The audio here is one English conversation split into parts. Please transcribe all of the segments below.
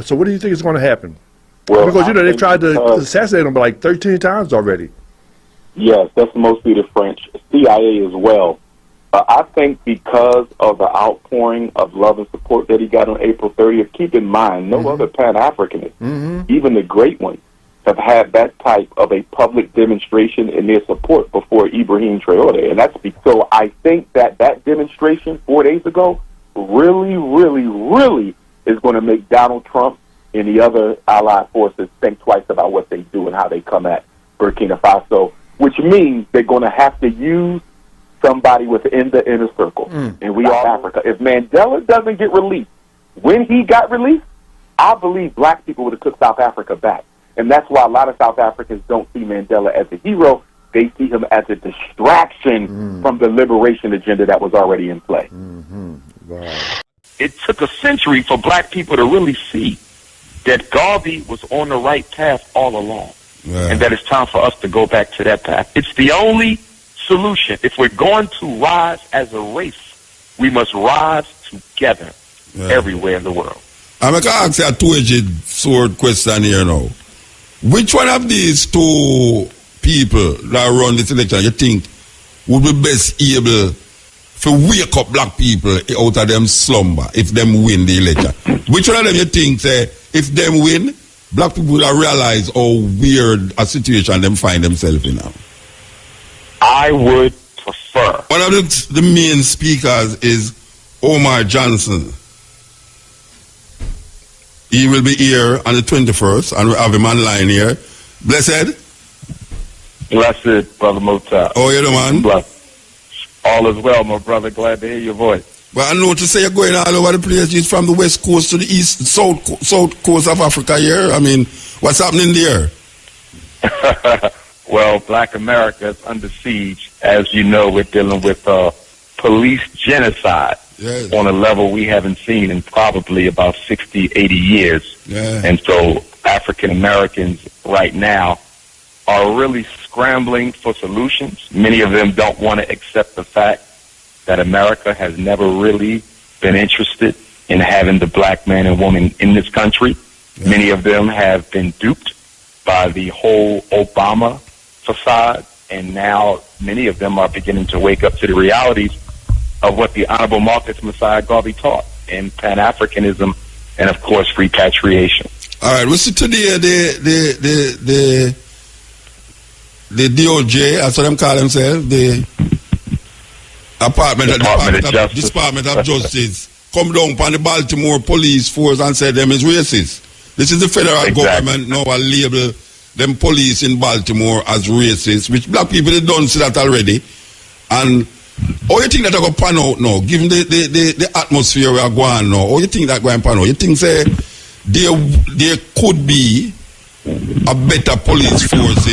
So what do you think is going to happen? Well, because they tried to assassinate him like 13 times already. Yes, that's mostly the French, CIA as well. I think because of the outpouring of love and support that he got on April 30th, keep in mind, no other Pan-Africanist, even the great ones, have had that type of a public demonstration in their support before Ibrahim Traore. And that's so I think that demonstration 4 days ago really, really, really is going to make Donald Trump and the other allied forces think twice about what they do and how they come at Burkina Faso, which means they're going to have to use somebody within the inner circle. And we are Africa. If Mandela doesn't get released, when he got released, I believe black people would have took South Africa back. And that's why a lot of South Africans don't see Mandela as a hero. They see him as a distraction from the liberation agenda that was already in play. Wow. It took a century for black people to really see that Garvey was on the right path all along, and that it's time for us to go back to that path. It's the only solution. If we're going to rise as a race, we must rise together everywhere in the world. I'm going to ask you a two-edged sword question here now. Which one of these two people that run this election you think would be best able to wake up black people out of them slumber if them win the election? Which one of them you think say, if them win, black people will realize how weird a situation them find themselves in now? I would prefer. One of the main speakers is Umar Johnson. He will be here on the 21st, and we have him online here. Blessed? Blessed, Brother Muta. Oh, you know, man? Blessed. All is well, my brother. Glad to hear your voice. Well, I know to say you're going all over the place. You're from the west coast to the east, south coast of Africa here. I mean, what's happening there? Well, Black America is under siege. As you know, we're dealing with police genocide on a level we haven't seen in probably about 60, 80 years. And so African Americans right now are really scrambling for solutions. Many of them don't want to accept the fact that America has never really been interested in having the black man and woman in this country. Many of them have been duped by the whole Obama facade, and now many of them are beginning to wake up to the realities of what the Honorable Marcus Messiah Garvey taught, and Pan-Africanism, and of course repatriation. All right, we see today the DOJ, that's what them call themselves, the Department of Justice, come down upon the Baltimore police force and say them is racist. This is the federal government now label them police in Baltimore as racist, which black people they don't see that already. And how you think that going to pan out now, given the atmosphere we are going now? How you think that going to pan out? You think say there could be a better police force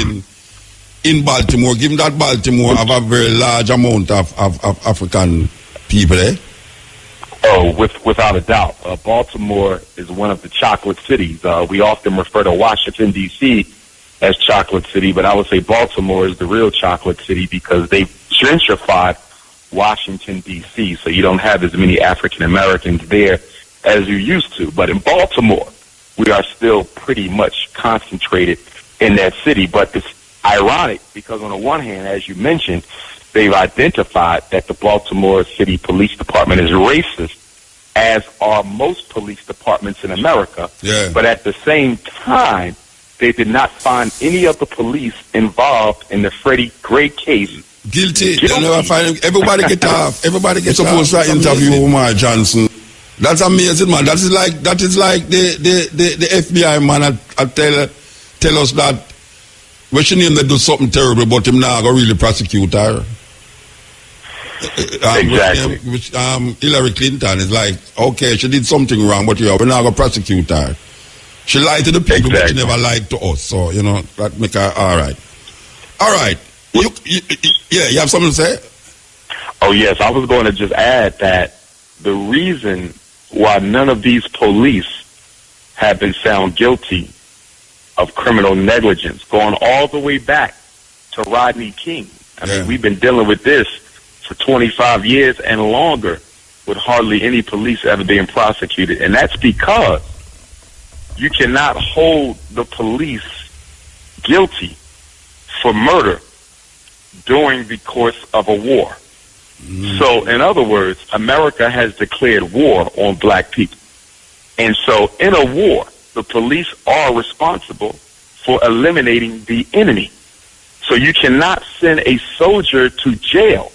in Baltimore, given that Baltimore have a very large amount of African people, eh? Oh, without a doubt. Baltimore is one of the chocolate cities. We often refer to Washington, D.C. as chocolate city, but I would say Baltimore is the real chocolate city because they gentrified Washington, D.C., so you don't have as many African Americans there as you used to. But in Baltimore, we are still pretty much concentrated in that city. But it's ironic because on the one hand, as you mentioned, they've identified that the Baltimore City Police Department is racist, as are most police departments in America. But at the same time, they did not find any of the police involved in the Freddie Gray case. Guilty. They never find him. Everybody get off. Everybody gets supposed to interview Umar Johnson. That's amazing, man. That is like the FBI man tell us that we should name they do something terrible, but him now go really prosecute her. Hillary Clinton is like, okay, she did something wrong, but we're not going to prosecute her. She lied to the people, but she never lied to us. So, you know, that make her all right. All right. You have something to say? Oh, yes. I was going to just add that the reason why none of these police have been found guilty of criminal negligence, going all the way back to Rodney King. I mean, we've been dealing with this for 25 years and longer with hardly any police ever being prosecuted. And that's because you cannot hold the police guilty for murder during the course of a war. So, in other words, America has declared war on black people. And so, in a war, the police are responsible for eliminating the enemy. So you cannot send a soldier to jail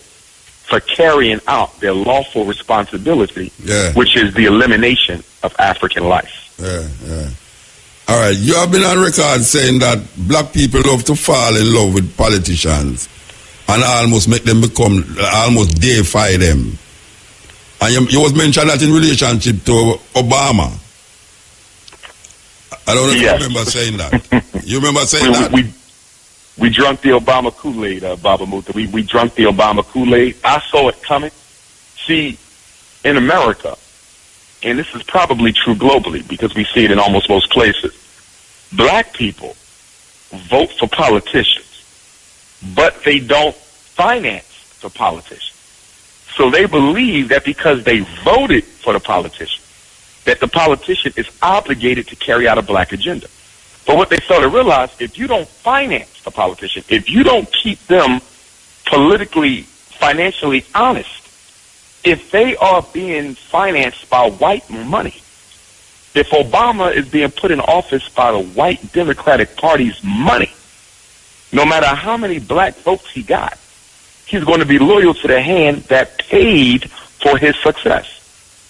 for carrying out their lawful responsibility, which is the elimination of African life. All right, you have been on record saying that black people love to fall in love with politicians and almost make them almost deify them. And you was mentioned that in relationship to Obama. I don't know if you remember saying that. You remember saying that? We drunk the Obama Kool-Aid, Baba Muta. We drunk the Obama Kool-Aid. I saw it coming. See, in America, and this is probably true globally because we see it in almost most places, black people vote for politicians, but they don't finance the politician. So they believe that because they voted for the politician, that the politician is obligated to carry out a black agenda. But what they fail to realize, if you don't finance the politician, if you don't keep them politically, financially honest, if they are being financed by white money, if Obama is being put in office by the white Democratic Party's money, no matter how many black votes he got, he's going to be loyal to the hand that paid for his success.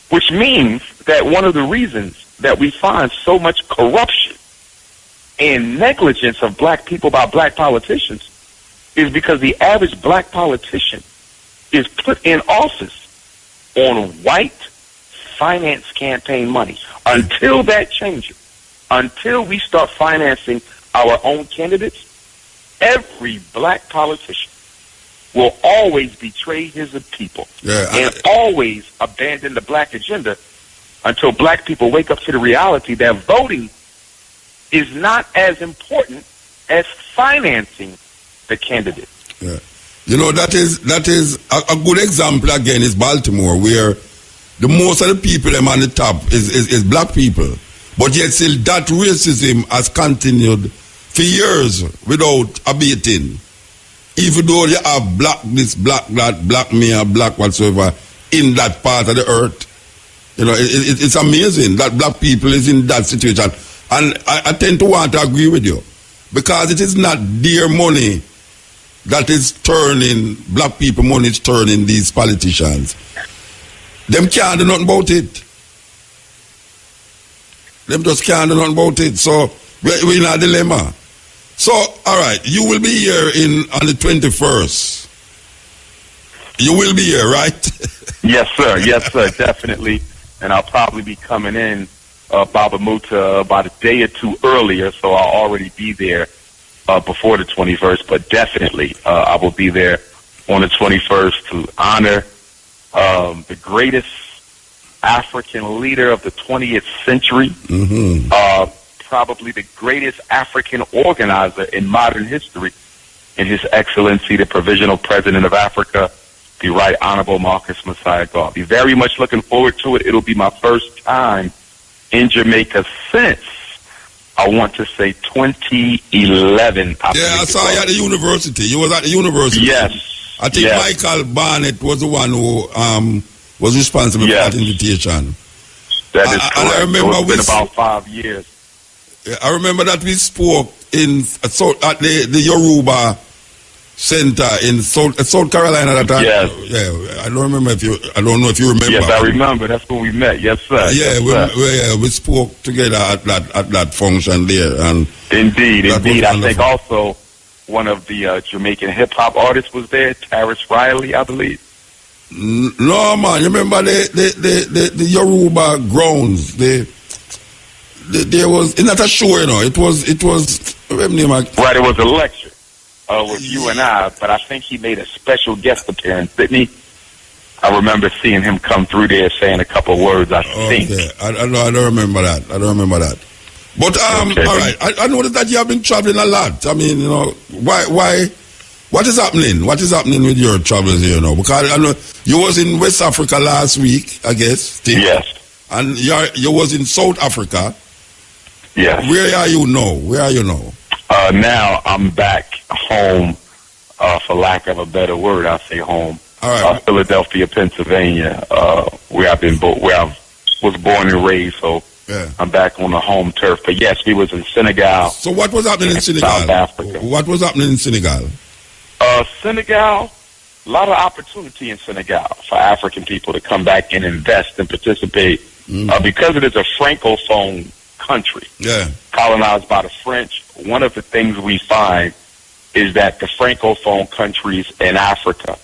Which means that one of the reasons that we find so much corruption and negligence of black people by black politicians is because the average black politician is put in office on white finance campaign money. Until that changes, until we start financing our own candidates, every black politician will always betray his people and always abandon the black agenda until black people wake up to the reality that voting is not as important as financing the candidate. Yeah. You know, that is a good example again is Baltimore, where the most of the people them on the top is black people. But yet still that racism has continued for years without abating. Even though you have black this, black that, black mayor, black whatsoever in that part of the earth. You know, it's amazing that black people is in that situation. And I tend to want to agree with you. Because it is not their money that is turning, black people money is turning these politicians. Them can't do nothing about it. Them just can't do nothing about it. So we're in a dilemma. So, all right, you will be here on the 21st. You will be here, right? Yes, sir. Yes, sir. Definitely. And I'll probably be coming in, Baba Muta, about a day or two earlier, so I'll already be there before the 21st. But definitely, I will be there on the 21st to honor the greatest African leader of the 20th century. Mm-hmm. Probably the greatest African organizer in modern history, in His Excellency, the Provisional President of Africa, the Right Honorable Marcus Messiah God. I'll be very much looking forward to it. It'll be my first time in Jamaica since, I want to say, 2011. I saw you at the university. You was at the university. Yes. I think Michael Barnett was the one who was responsible for that invitation. That is correct. I remember it's been about 5 years. I remember that we spoke at the Yoruba Center in South Carolina at that time. Yes. Yeah, I don't know if you remember. Yes, I remember. That's when we met. Yes, sir. Yeah, we spoke together at that function there. And indeed. I think also one of the Jamaican hip hop artists was there, Taris Riley, I believe. No, man. You remember the Yoruba grounds? There was not a show, you know. It was. Right, it was a lecture with you and I, but I think he made a special guest appearance, didn't he? I remember seeing him come through there saying a couple of words. I think. I don't remember that. But okay. All right. I noticed that you have been traveling a lot. I mean, you know, why? What is happening? What is happening with your travels here now? Because I know you was in West Africa last week, I guess. Yes. And you was in South Africa. Yes. Where are you now? Now I'm back home, for lack of a better word, I say home. All right. Philadelphia, Pennsylvania, where I was born and raised. So yeah. I'm back on the home turf. But yes, we was in Senegal. So what was happening in Senegal? South Africa. What was happening in Senegal? Senegal, a lot of opportunity in Senegal for African people to come back and invest and participate because it is a francophone country, colonized by the French. One of the things we find is that the francophone countries in Africa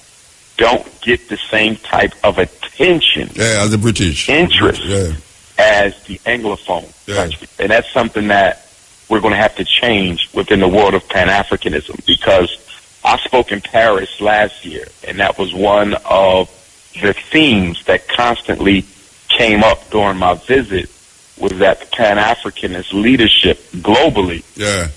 don't get the same type of attention, as the British interest, as the Anglophone country, and that's something that we're going to have to change within the world of Pan-Africanism, because I spoke in Paris last year, and that was one of the themes that constantly came up during my visit, was that the Pan-Africanist leadership globally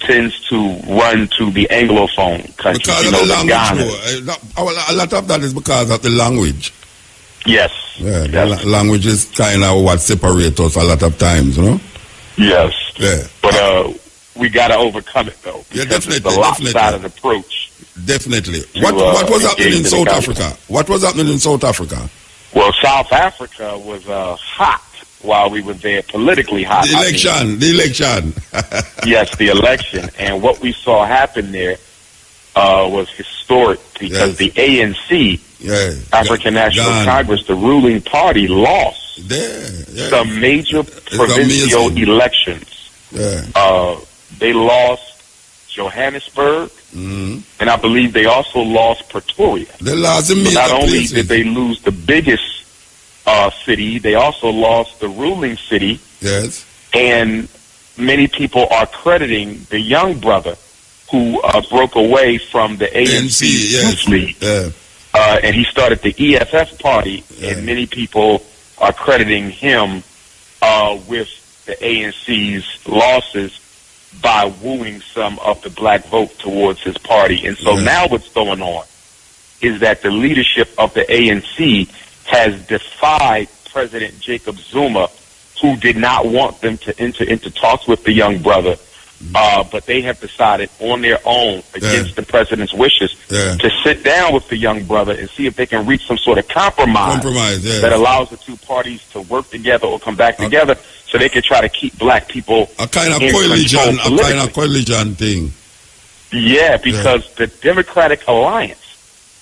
tends to run to the Anglophone countries. Because of the language, a lot of that is because of the language. Yes. Yeah, the language is kind of what separates us a lot of times, you know? Yes. Yeah. But we got to overcome it, though. Yeah, definitely. It's a lopsided approach. Definitely. What was happening in South Africa? What was happening in South Africa? Well, South Africa was hot while we were there, politically hot. The election. Yes, the election. And what we saw happen there was historic, because the ANC, African National Congress, the ruling party, lost some major provincial elections. They lost Johannesburg, and I believe they also lost Pretoria. They lost not only did they lose the biggest city, they also lost the ruling city. Yes. And many people are crediting the young brother who broke away from the ANC Youth League. And he started the EFF party, and many people are crediting him with the ANC's losses by wooing some of the black vote towards his party. And so now what's going on is that the leadership of the ANC has defied President Jacob Zuma, who did not want them to enter into talks with the young brother, but they have decided on their own, against the president's wishes, to sit down with the young brother and see if they can reach some sort of compromise that allows the two parties to work together or come back together, so they can try to keep black people a kind of coalition thing. Yeah, because the Democratic Alliance,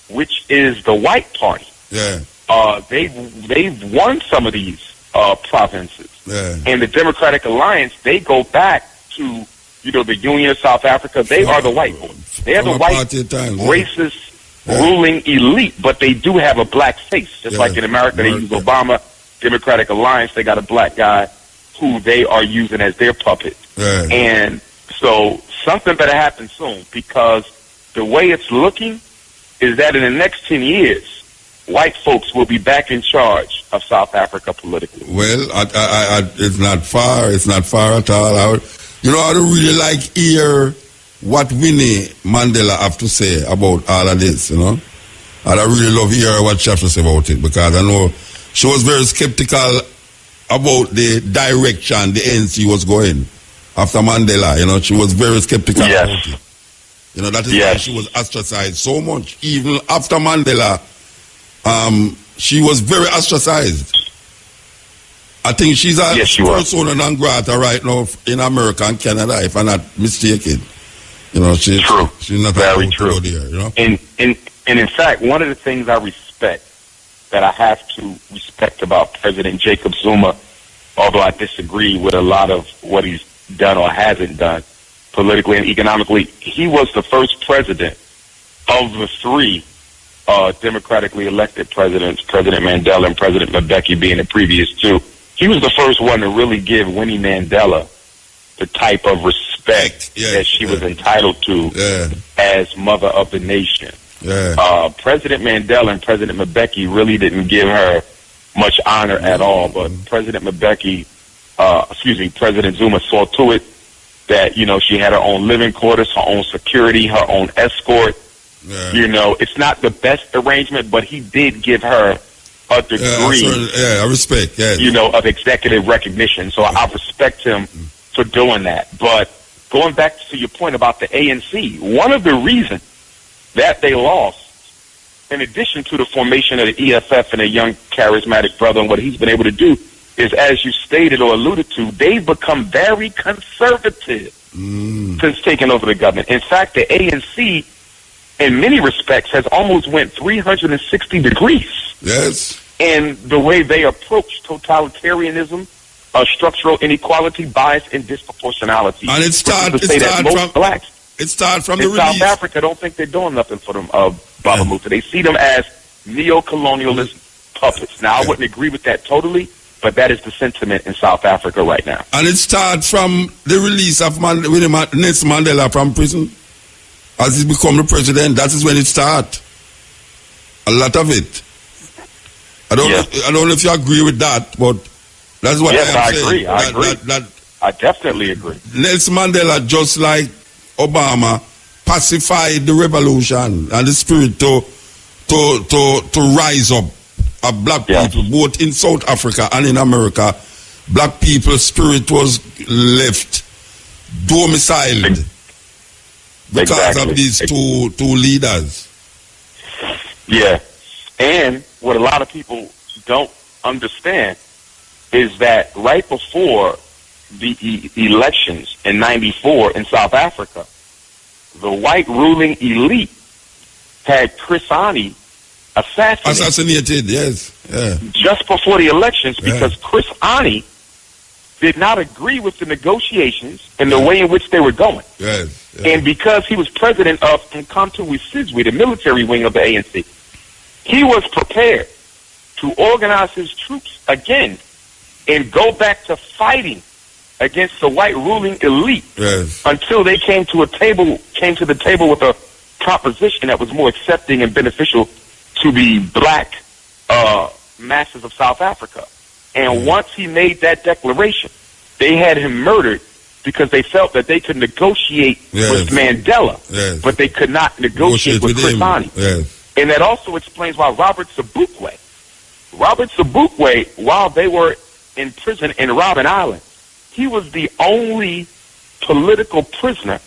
which is the white party, they've won some of these provinces, and the Democratic Alliance, they go back to the Union of South Africa. They are the white ones. They are the white racist ruling elite, but they do have a black face, just like in America. They use Obama. Democratic Alliance, they got a black guy who they are using as their puppet. And so something better happen soon, because the way it's looking is that in the next 10 years, white folks will be back in charge of South Africa politically. Well, it's not far. It's not far at all. I don't really like hear what Winnie Mandela have to say about all of this, I really love hear what she have to say about it, because I know she was very skeptical about the direction the ANC was going after Mandela. She was very skeptical about it. That is why she was ostracized so much. Even after Mandela, she was very ostracized. I think she's a persona non grata right now in America and Canada, if I'm not mistaken. She's not very true. There, And in fact, one of the things I respect, that I have to respect about President Jacob Zuma, although I disagree with a lot of what he's done or hasn't done politically and economically, he was the first president of the three democratically elected presidents, President Mandela and President Mbeki being the previous two. He was the first one to really give Winnie Mandela the type of respect that she was entitled to as mother of the nation. President Mandela and President Mbeki really didn't give her much honor at all, but President Zuma saw to it that, she had her own living quarters, her own security, her own escort. It's not the best arrangement, but he did give her a degree I respect, of executive recognition. So I respect him for doing that. But going back to your point about the ANC, one of the reasons that they lost, in addition to the formation of the EFF and a young charismatic brother and what he's been able to do, is, as you stated or alluded to, they've become very conservative since taking over the government. In fact, the ANC, in many respects, has almost went 360 degrees. Yes. In the way they approach totalitarianism, structural inequality, bias, and disproportionality. And it starts from the release. South Africa don't think they're doing nothing for them, Baba Muta. They see them as neo-colonialist puppets. Now, I wouldn't agree with that totally, but that is the sentiment in South Africa right now. And it starts from the release of Nelson Mandela from prison. As he become the president, that is when it starts. A lot of it. I don't know if you agree with that, but that's what I agree. I agree. I definitely agree. Nelson Mandela, just like Obama, pacified the revolution and the spirit to rise up of black people, both in South Africa and in America. Black people's spirit was left domiciled because of these two leaders. Yeah. And what a lot of people don't understand is that right before the elections in '94 in South Africa, the white ruling elite had Chris Hani assassinated, yes. Yeah. Just before the elections, because Chris Hani did not agree with the negotiations and the way in which they were going. Yes. And because he was president of Umkhonto we Sizwe, the military wing of the ANC, he was prepared to organize his troops again and go back to fighting against the white ruling elite until they came to the table with a proposition that was more accepting and beneficial to the black masses of South Africa. And once he made that declaration, they had him murdered because they felt that they could negotiate with Mandela, but they could not negotiate with Chris Hani. And that also explains why Robert Sobukwe, while they were in prison in Robben Island, he was the only political prisoner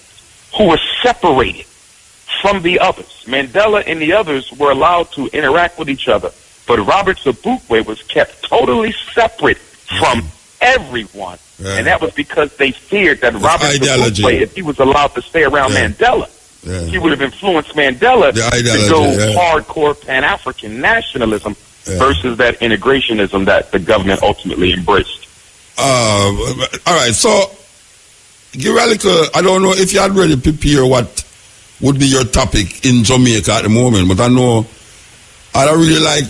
who was separated from the others. Mandela and the others were allowed to interact with each other, but Robert Sobukwe was kept totally separate from everyone. And that was because they feared that Robert Sobukwe, if he was allowed to stay around Mandela, he would have influenced Mandela to go hardcore Pan-African nationalism versus that integrationism that the government ultimately embraced. All right, so, Giralica, I don't know if you had already prepared what would be your topic in Jamaica at the moment, but I know I don't really like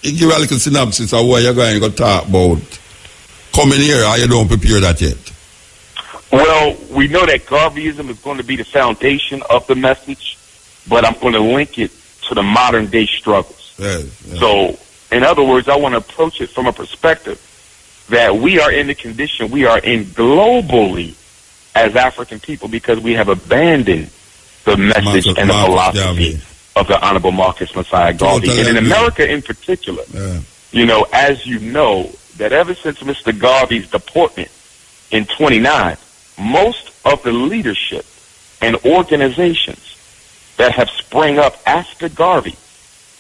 Giralica synopsis of what you're going to talk about coming here, or you don't prepare that yet. Well, we know that Garveyism is going to be the foundation of the message, but I'm going to link it to the modern day struggles. So, in other words, I want to approach it from a perspective that we are in the condition we are in globally as African people because we have abandoned the message and the philosophy of the Honorable Marcus Messiah Garvey. And in America in particular, you know, as you know, that ever since Mr. Garvey's deportment in '29, most of the leadership and organizations that have sprang up after Garvey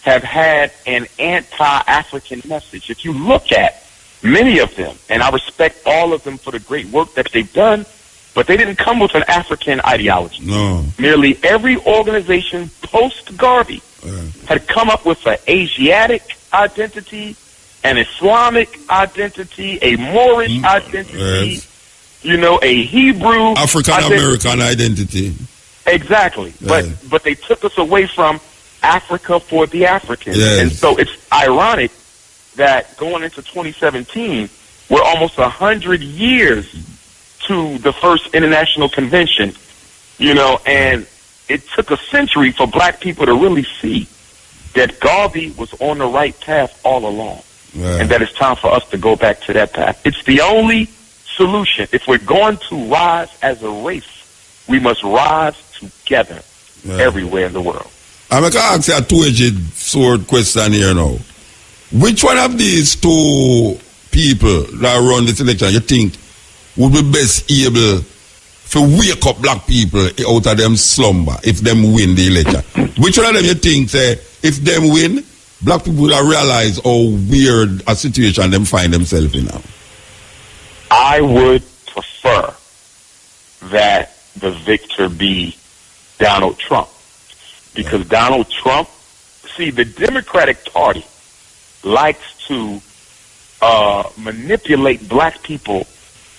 have had an anti-African message. If you look at many of them, and I respect all of them for the great work that they've done, but they didn't come with an African ideology. No. Nearly every organization post-Garvey had come up with an Asiatic identity, an Islamic identity, a Moorish identity, you know, a Hebrew African-American identity. Exactly. But they took us away from Africa for the Africans. And so it's ironic that going into 2017, we're almost 100 years to the first international convention, you know, and it took a century for black people to really see that Garvey was on the right path all along, and that it's time for us to go back to that path. It's the only solution. If we're going to rise as a race, we must rise together everywhere in the world. I'm going to ask you a two-edged sword question here now. Which one of these two people that run this election you think would be best able to wake up black people out of them slumber if them win the election? Which one of them you think say if them win, black people will realize how weird a situation them find themselves in now? I would prefer that the victor be Donald Trump. Because Donald Trump, see, the Democratic Party likes to manipulate black people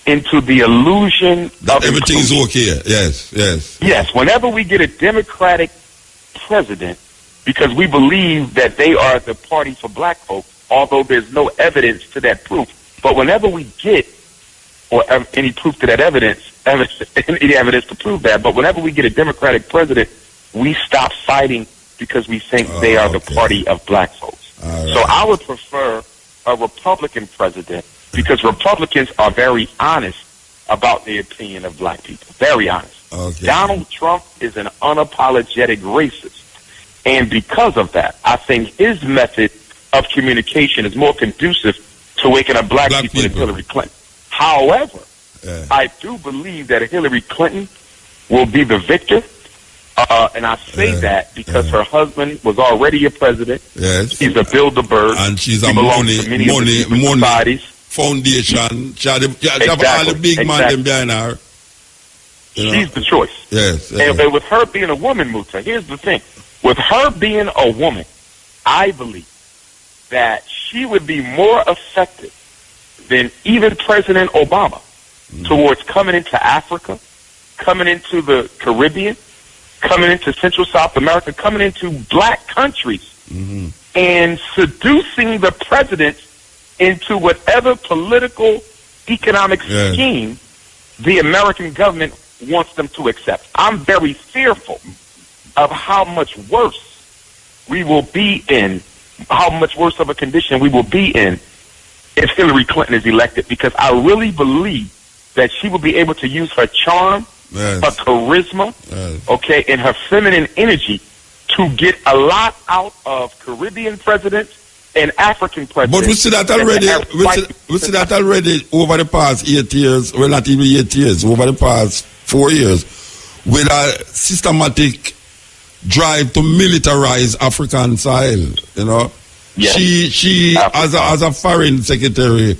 into the illusion that of everything's inclusion. okay. Yes. Yes, whenever we get a Democratic president, because we believe that they are the party for black folk, although there's no evidence to that proof. But whenever we get, or any proof to that evidence, any evidence to prove that, but whenever we get a Democratic president, we stop fighting because we think they are the party of black folks. Right. So I would prefer a Republican president because Republicans are very honest about the opinion of black people. Very honest. Okay. Donald Trump is an unapologetic racist. And because of that, I think his method of communication is more conducive to waking up black people than Hillary Clinton. However, I do believe that Hillary Clinton will be the victor. And I say that because her husband was already a president. Yes. He's a Bilderberg. And she's a money foundation. She have all the big man them behind her. She's the choice. Yes. And with her being a woman, Muta, here's the thing. With her being a woman, I believe that she would be more effective than even President Obama towards coming into Africa, coming into the Caribbean, coming into Central South America, coming into black countries, and seducing the presidents into whatever political, economic scheme the American government wants them to accept. I'm very fearful of how much worse we will be in, how much worse of a condition we will be in if Hillary Clinton is elected, because I really believe that she will be able to use her charm, her charisma, and her feminine energy to get a lot out of Caribbean presidents and African presidents. But we see that already. We see that already over the past 8 years. Well, not even 8 years. Over the past 4 years, with a systematic drive to militarize African soil. You know, she as a foreign secretary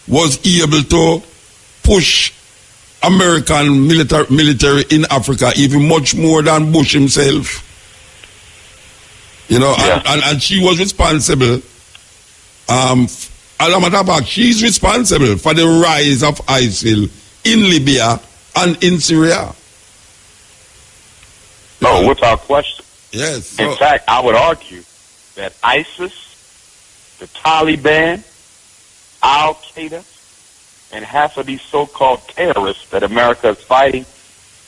was able to push American military in Africa even much more than Bush himself. You know, and she was responsible. As a matter of fact, she's responsible for the rise of ISIL in Libya and in Syria. No, without question. Yes. In fact, I would argue that ISIS, the Taliban, Al-Qaeda, and half of these so-called terrorists that America is fighting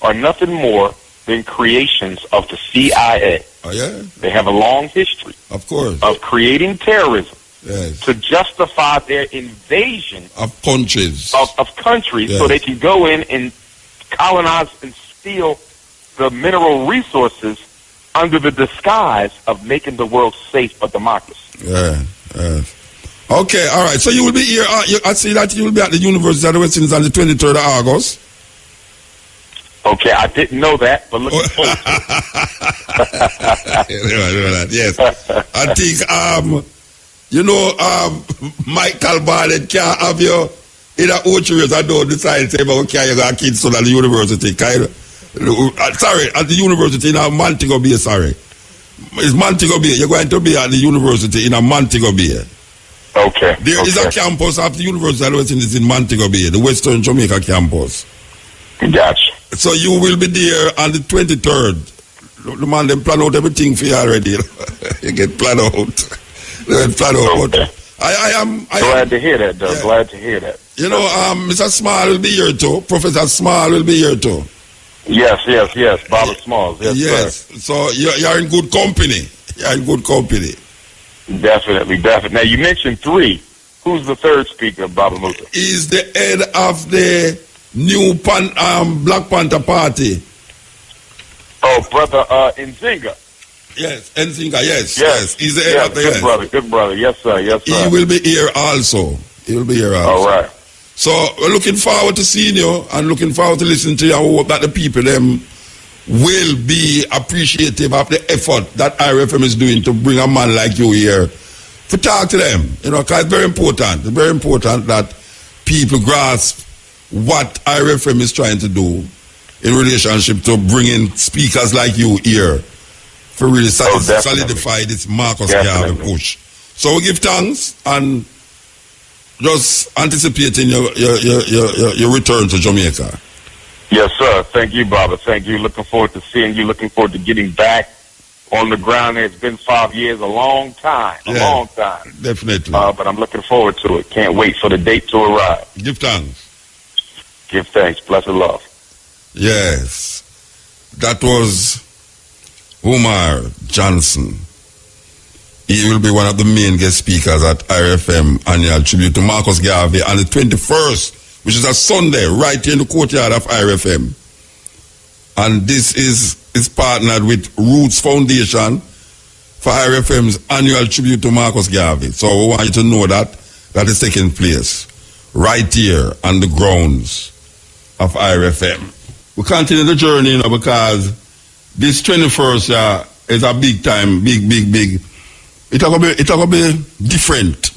are nothing more than creations of the CIA. Oh, yeah? They have a long history, of course, of creating terrorism to justify their invasion of countries, of countries, so they can go in and colonize and steal the mineral resources under the disguise of making the world safe for democracy. Okay, all right. So you will be here. I see that you will be at the University of the West Indies on the 23rd of August. Okay, I didn't know that, but looking forward to it. Yes. I think, Michael Barnett can't have you in a 8 years. I don't decide to say, okay, you got kids at the university. Sorry, at the university in Montego Bay, sorry. It's Montego Bay. You're going to be at the university in Montego Bay. Okay. There is a campus of the University of the West Indies in Montego Bay, the Western Jamaica campus. Gotcha. So you will be there on the 23rd. The man, them plan out everything for you already. You get planned out. Okay. I am glad to hear that, though. Yeah. Glad to hear that. You know, Mr. Small will be here too. Professor Small will be here too. Yes. Bobby Smalls. Yes. Sir. So you're in good company. You're in good company. Definitely. Now, you mentioned 3. Who's the third speaker, Baba Muta? He's the head of the new Black Panther Party. Oh, brother Nzinga. Yes, Nzinga, yes. He's the head of the good brother. Yes, sir. He will be here also. All right. So we're looking forward to seeing you and looking forward to listening to you. I hope that the people them will be appreciative of the effort that IRFM is doing to bring a man like you here to talk to them. You know, because it's very important. It's very important that people grasp what IRFM is trying to do in relationship to bringing speakers like you here for really solidify this Marcus Garvey push. So we give thanks and just anticipating your return to Jamaica. Yes, sir. Thank you, brother. Thank you. Looking forward to seeing you. Looking forward to getting back on the ground. It's been 5 years, a long time. Long time. Definitely. But I'm looking forward to it. Can't wait for the date to arrive. Give thanks. Give thanks. Bless and love. Yes. That was Umar Johnson. He will be one of the main guest speakers at IRFM annual tribute to Marcus Garvey on the 21st, which is a Sunday, right here in the courtyard of IRFM. And this is partnered with Roots Foundation for IRFM's annual tribute to Marcus Garvey. So we want you to know that is taking place right here on the grounds of IRFM. We continue the journey, you know, because this 21st is a big time, big. It's gonna be different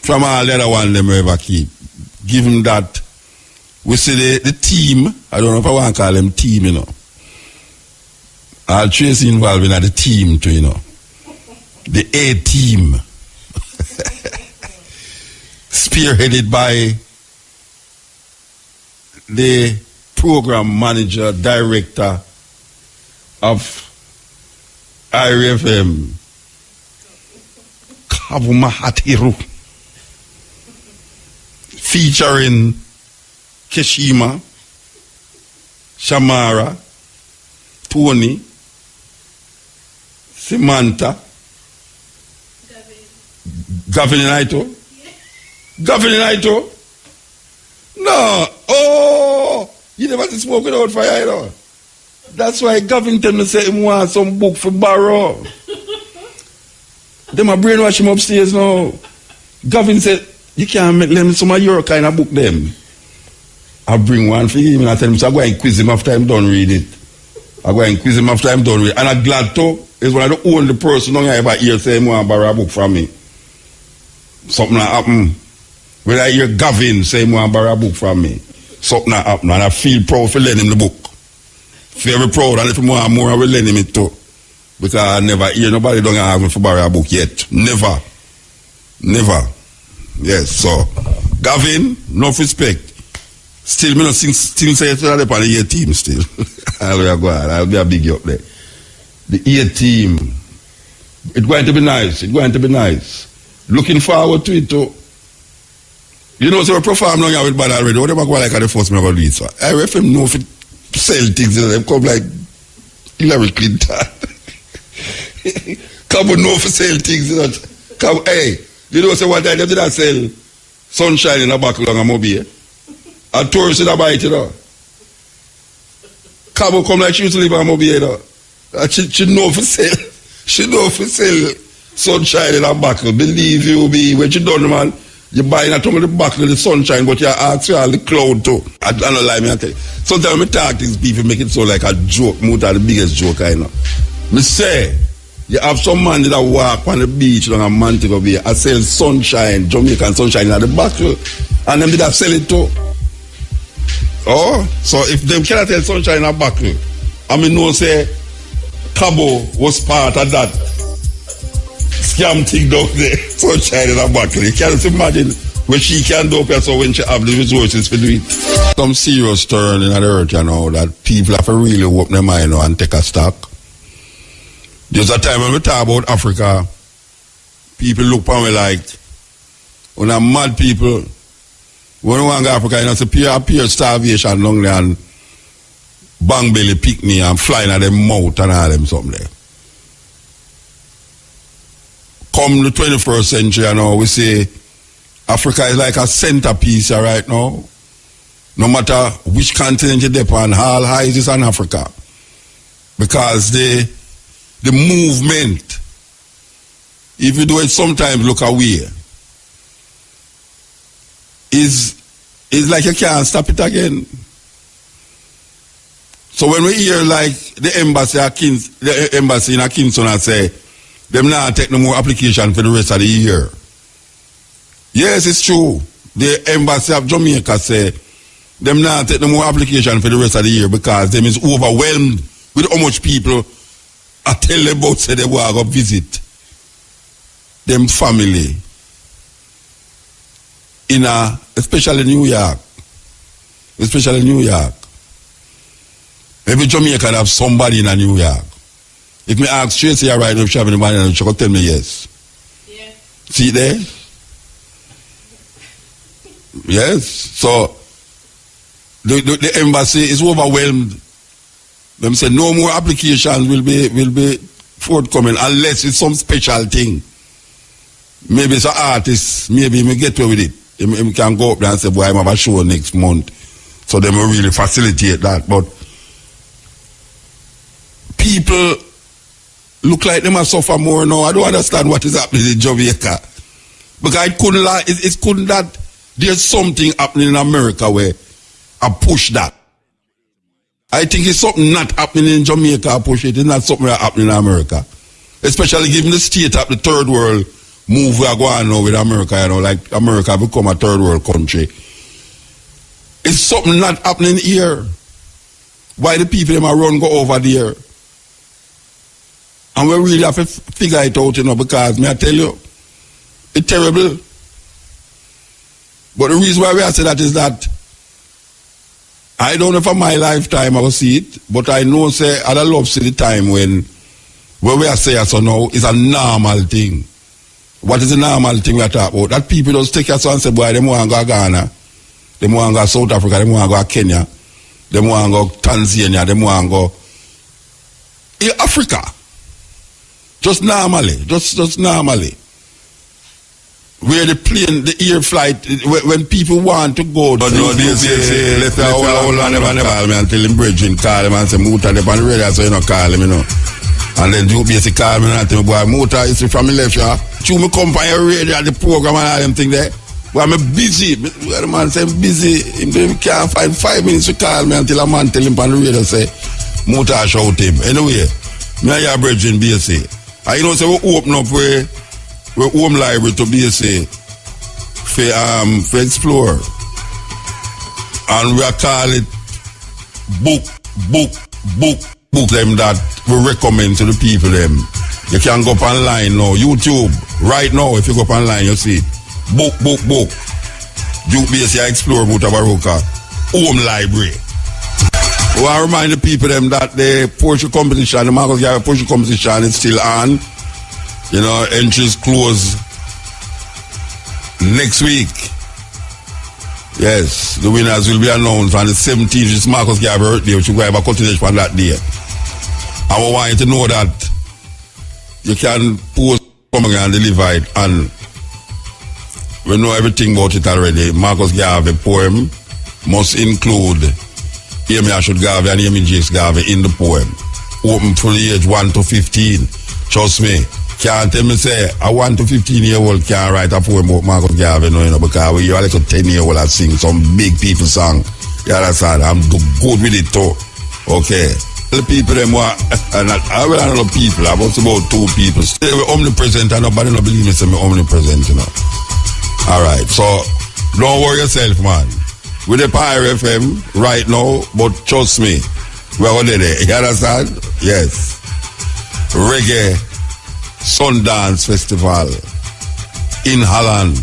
from all the other ones them ever keep. Given that we see the team, I don't know if I want to call them team, you know. I'll Tracy involved in the team too, you know. The A team. Spearheaded by the program manager, director of IRFM, Kavumahatiru, featuring Keshima, Shamara, Tony, Samantha, Gavin Naito. Gavin Naito? No. Oh, you never smoke without fire, you know. That's why Gavin tell me say he want some book for borrow. Them a brainwash him upstairs now. Gavin said, you can't make them some of your kind of book them. I bring one for him and I tell him, so I go and quiz him after I'm done reading it. And I'm glad to, is one of the only person I ever hear say he want to borrow a book from me. Something like happen. When I hear Gavin say he want to borrow a book from me, something like happen. And I feel proud for lending him the book. Very proud, and if you want more, I will lend him it too. Because I never hear nobody don't ask me for borrow a book yet. Never. Yes, so Gavin, enough respect. Still, me not still say it's on the A team still. I'll be a big up there. The A team. It's going to be nice. Looking forward to it too. You know, so we perform now with bad already. Whatever go like at the first me ever do it. So IRFM know if it sell things, you know, them come like Hillary Clinton. Come on, know for sell things, you know. Come, hey, you know, so one time they did not sell sunshine in a buckle on a mobile. A tourist in a bite, you know. Cabo come like she used to live on a mobile, you know. She know for sell. She know for sell sunshine in a buckle. Believe you me, when she done, man, you buy not only the buckle of the sunshine, but you ask for all the cloud too. I don't lie, me I tell you. Sometimes I talk to these people, make it so like a joke, muta the biggest joke I know. Me say, you have some man that walk on the beach on a Mantic over here, I sell sunshine, Jamaican sunshine in the buckle, and them did I sell it too. Oh, so if them cannot tell sunshine in a buckle, I mean no say Cabo was part of that scam thing down there, sunshine in a buckle. You can't imagine what she can do so when she have the resources for doing it. Some serious turn in the earth, you know, that people have to really open their mind and take a stock. There's a time when we talk about Africa, people look at me like, when I'm mad people, when we want to go to Africa, you know, it's pure starvation down there and bang belly pick me and flying at them mouth and all them something there. Come the 21st century, you know, we say Africa is like a centerpiece right now. No matter which continent you depend on, all eyes is on Africa. Because the movement, if you do it sometimes look away, is it's like you can't stop it again. So when we hear like the embassy in Kingston and say, them not take no more application for the rest of the year. Yes, it's true. The embassy of Jamaica say, them not take no more application for the rest of the year because them is overwhelmed with how much people I tell them about say they want to go visit them family in especially New York. Especially New York. Every Jamaican have somebody in New York. If me ask Tracy right now if she have anybody, she will tell me yes. Yes. See there? Yes. So the embassy is overwhelmed. Them say no more applications will be forthcoming unless it's some special thing. Maybe it's an artist, maybe me get away with it. He can go up there and say, boy, I'm have a show next month. So they will really facilitate that. But people look like they must suffer more now. I don't understand what is happening in Jamaica. Because it couldn't that there's something happening in America where I push that. I think it's something not happening in Jamaica, I push it. It's not something that happening in America. Especially given the state of the third world move we are going now with America, you know, like America become a third world country. It's something not happening here. Why the people them are run go over there? And we really have to figure it out, you know, because may I tell you, it's terrible. But the reason why we are saying that is that I don't know for my lifetime I will see it, but I know say I love see the time when we are saying so now is a normal thing. What is the normal thing we are talking about? That people just take us and say, boy, they want to go to Ghana, they want to go to South Africa, they want to go to Kenya, they want to go to Tanzania, they want to go Africa. Just normally, just normally. Where the plane, the air flight, when people want to go to... No, they say, let's hold on, never call me until him bridging call him and say, Muta, they're on the radio, so you don't call him, you know. And then you basically call me and tell me, boy, Muta, is from me left, yeah. You me come from your radio, the program and all them things there. But I'm busy. The man say, I'm busy. He can't find 5 minutes to call me until a man tell him on the radio, say, Muta, shout him. Anyway, me and your bridging BSA. And you know, so we open up where we're home library to BSA for explore. And we call it book them that we recommend to the people them. You can go up online now, YouTube, right now, if you go up online, you see it. Book. Duke BSA Explore Mutabaruka, home library. We want to remind the people them that the poetry competition, the Marcus Garvey poetry competition is still on. You know, entries close next week. Yes, the winners will be announced on the 17th. It's Marcus Garvey birthday, which we have a continuation on that day. And we want you to know that you can post something and deliver it, and we know everything about it already. Marcus Garvey poem must include Amy Ashwood Garvey and Amy Jakes Garvey in the poem. Open from the age 1 to 15. Trust me. Can't tell me say a 1 to 15-year-old can't write a poem about Marcus Garvey, no, you know, because you're like a 10-year-old that sing some big people song. You understand? I'm good with it too. Okay. The people them want, and I will know people, about 2 people. Stay with omnipresent, and nobody don't believe me say me omnipresent, you know. Alright, so don't worry yourself, man. With the Pyre FM right now, but trust me, we're already there. You understand? Yes. Reggae Sundance Festival in Holland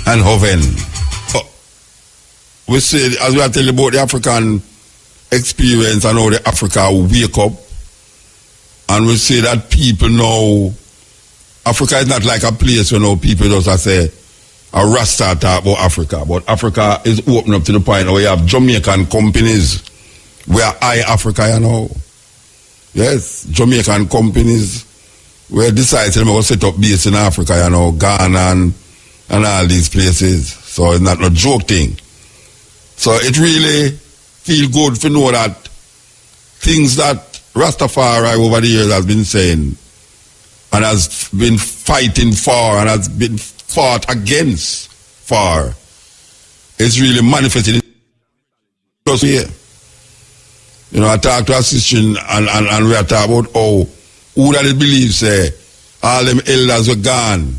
and Hoven. We say, as we are telling about the African experience and how the Africa wake up, and we say that people know Africa is not like a place where people just say a Rasta talk about Africa, but Africa is open up to the point where you have Jamaican companies where Africa, you know. Yes, Jamaican companies where decide to go set up base in Africa, you know, Ghana and all these places. So it's not a joke thing. So it really feel good to know that things that Rastafari over the years has been saying and has been fighting for and has been fought against for it's really manifested just here. You know, I talk to a sister and we are talking about how who that believe say all them elders were gone.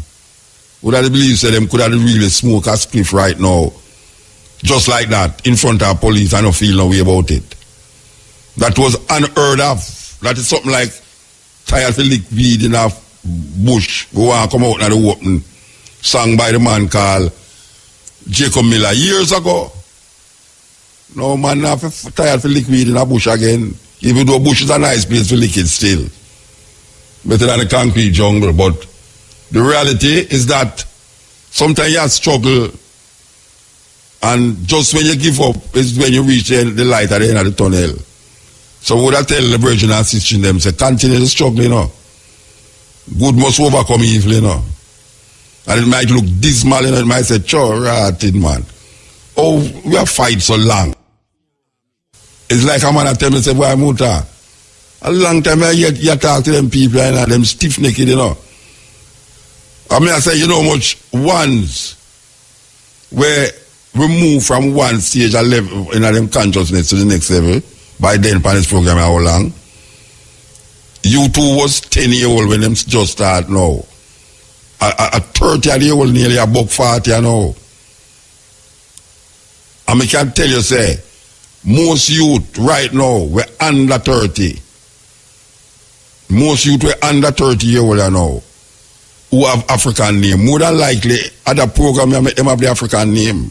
Who that believe say them could have really smoke a spliff right now. Just like that, in front of police, I don't feel no way about it. That was unheard of. That is something like tired to lick weed in a bush. Go on, come out in the open. Sung by the man called Jacob Miller years ago. No man, not tired to lick weed in a bush again. Even though bush is a nice place to lick it still. Better than a concrete jungle. But the reality is that sometimes you struggle, and just when you give up is when you reach the light at the end of the tunnel. So what I tell the brethren and sisters them, say continue to struggle, you know. Good must overcome evil, you know. And it might look dismal, you know, it might say, sure, rotted man. Oh, we have fight so long. It's like a man that tell me, say, boy, muta. A long time you talk to them people, you know, them stiff-necked, you know. I mean, I say, you know how much ones were removed from one stage of level in them consciousness to the next level by then upon this program how long. You two was 10-year-old when them just start now. A 30-year-old nearly a buck 40 you know. And I can tell you, say, most youth right now were under 30. Most youth were under 30-year-old now who have African name. More than likely, at the program, I make them have the African name.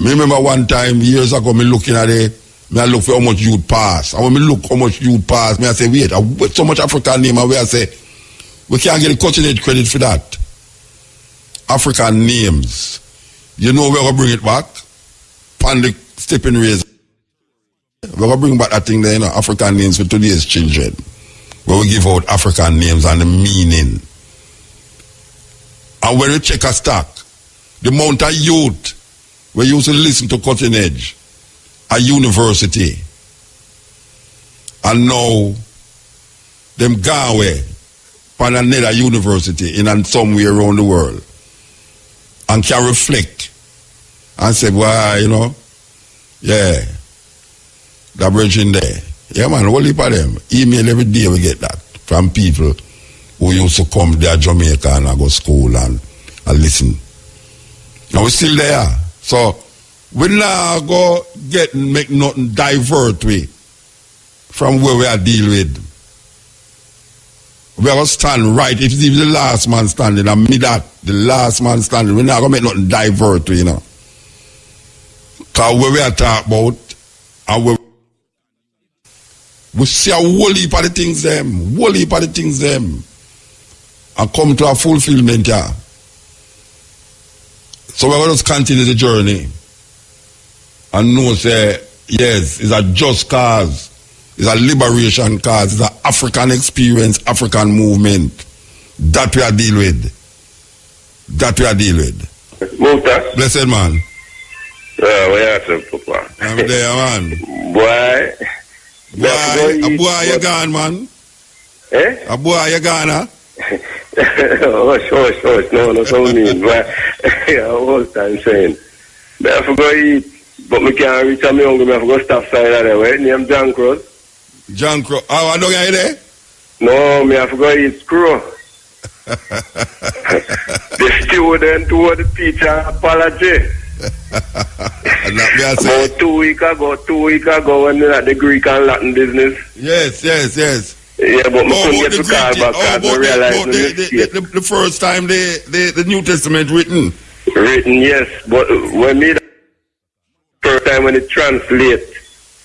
Me remember one time, years ago, me looking at it, me I look for how much youth pass. And when me look how much youth pass, me I say, wait, with so much African name, and where I say, we can't get the cutting edge credit for that. African names. You know we're going to bring it back? Pan the stepping razor. We're going to bring back that thing there, you know, African names for today's children. Where we give out African names and the meaning. And when we check a stock, the amount of youth we used to listen to cutting edge at university, and now them gone away from another university in somewhere around the world and can reflect and say, well, you know, yeah, that bridging there. Yeah, man, what heap of them? Email every day we get that from people who used to come there Jamaica and I go school and listen. And we're still there. So we now go make nothing divert we from where we are dealing with. We are going to stand right. If it's even the last man standing, and me that, the last man standing, we're not going to make nothing divert we, you know. Because where we are talking about, and we see a whole heap of the things them, and come to a fulfillment here. Yeah. So we're going to continue the journey and know, say, yes, it's a just cause, it's a liberation cause, it's an African experience, African movement. That we are dealing with. Muta. Blessed man. Where are you, Papa? I'm there, man. Boy. A boy, you gone, man. Eh? A boy, you gone, huh? Hush. No, that's what I mean. But all the time saying, I forgot eat, but me can't reach a me hungry, I forgot stop side of the way. Name John Cross. John Cross. Oh, I don't get there? No, me I forgot eat screw. The student toward the teacher apology. About 2 weeks ago when they had the Greek and Latin business. Yes. Yeah, but we couldn't get to call back because we realized the first time the New Testament written. Written, yes. But when me the first time when it translate,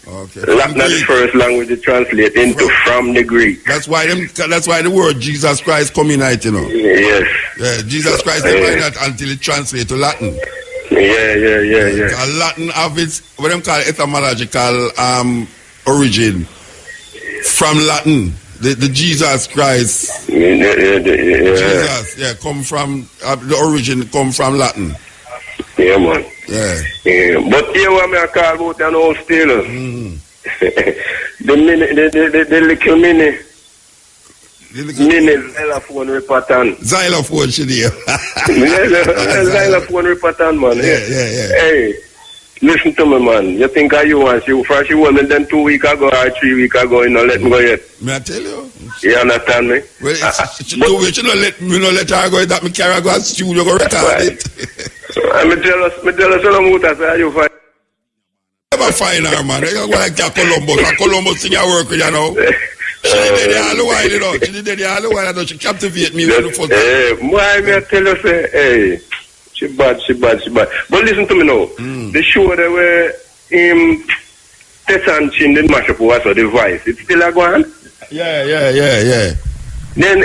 okay. Latin is the first language it translate into from the Greek. That's why the word Jesus Christ come in it, you know. Yes. Yeah, Jesus Christ never that until it translate to Latin. Yeah. Latin have its what them call etymological origin from Latin. The Jesus Christ. Jesus, come from the origin come from Latin. Yeah, man. Yeah. But here what I call about an old still. Mm-hmm. the little mini. Xylophone repatan. Xylophone, she there. Xylophone repatan, man. Yeah. Hey, listen to me, man. You think you want you first you want me then 2 weeks ago or 3 weeks ago, you know, let me go yet. May I tell you? You understand me? Well, she do it, you know, let her go that me carry go to studio go record it. Me tell us, muta say you find. Never find her, man. You go like that Columbus. And Columbus sing her work, you know. She did it all the while, you know. She did it all the while, you know. She captivate me with the first. Why me I tell you say, hey, she bad. But listen to me now. The show that were Tess and Chin didn't mash up was the Vice. It's still a go on? Yeah. Then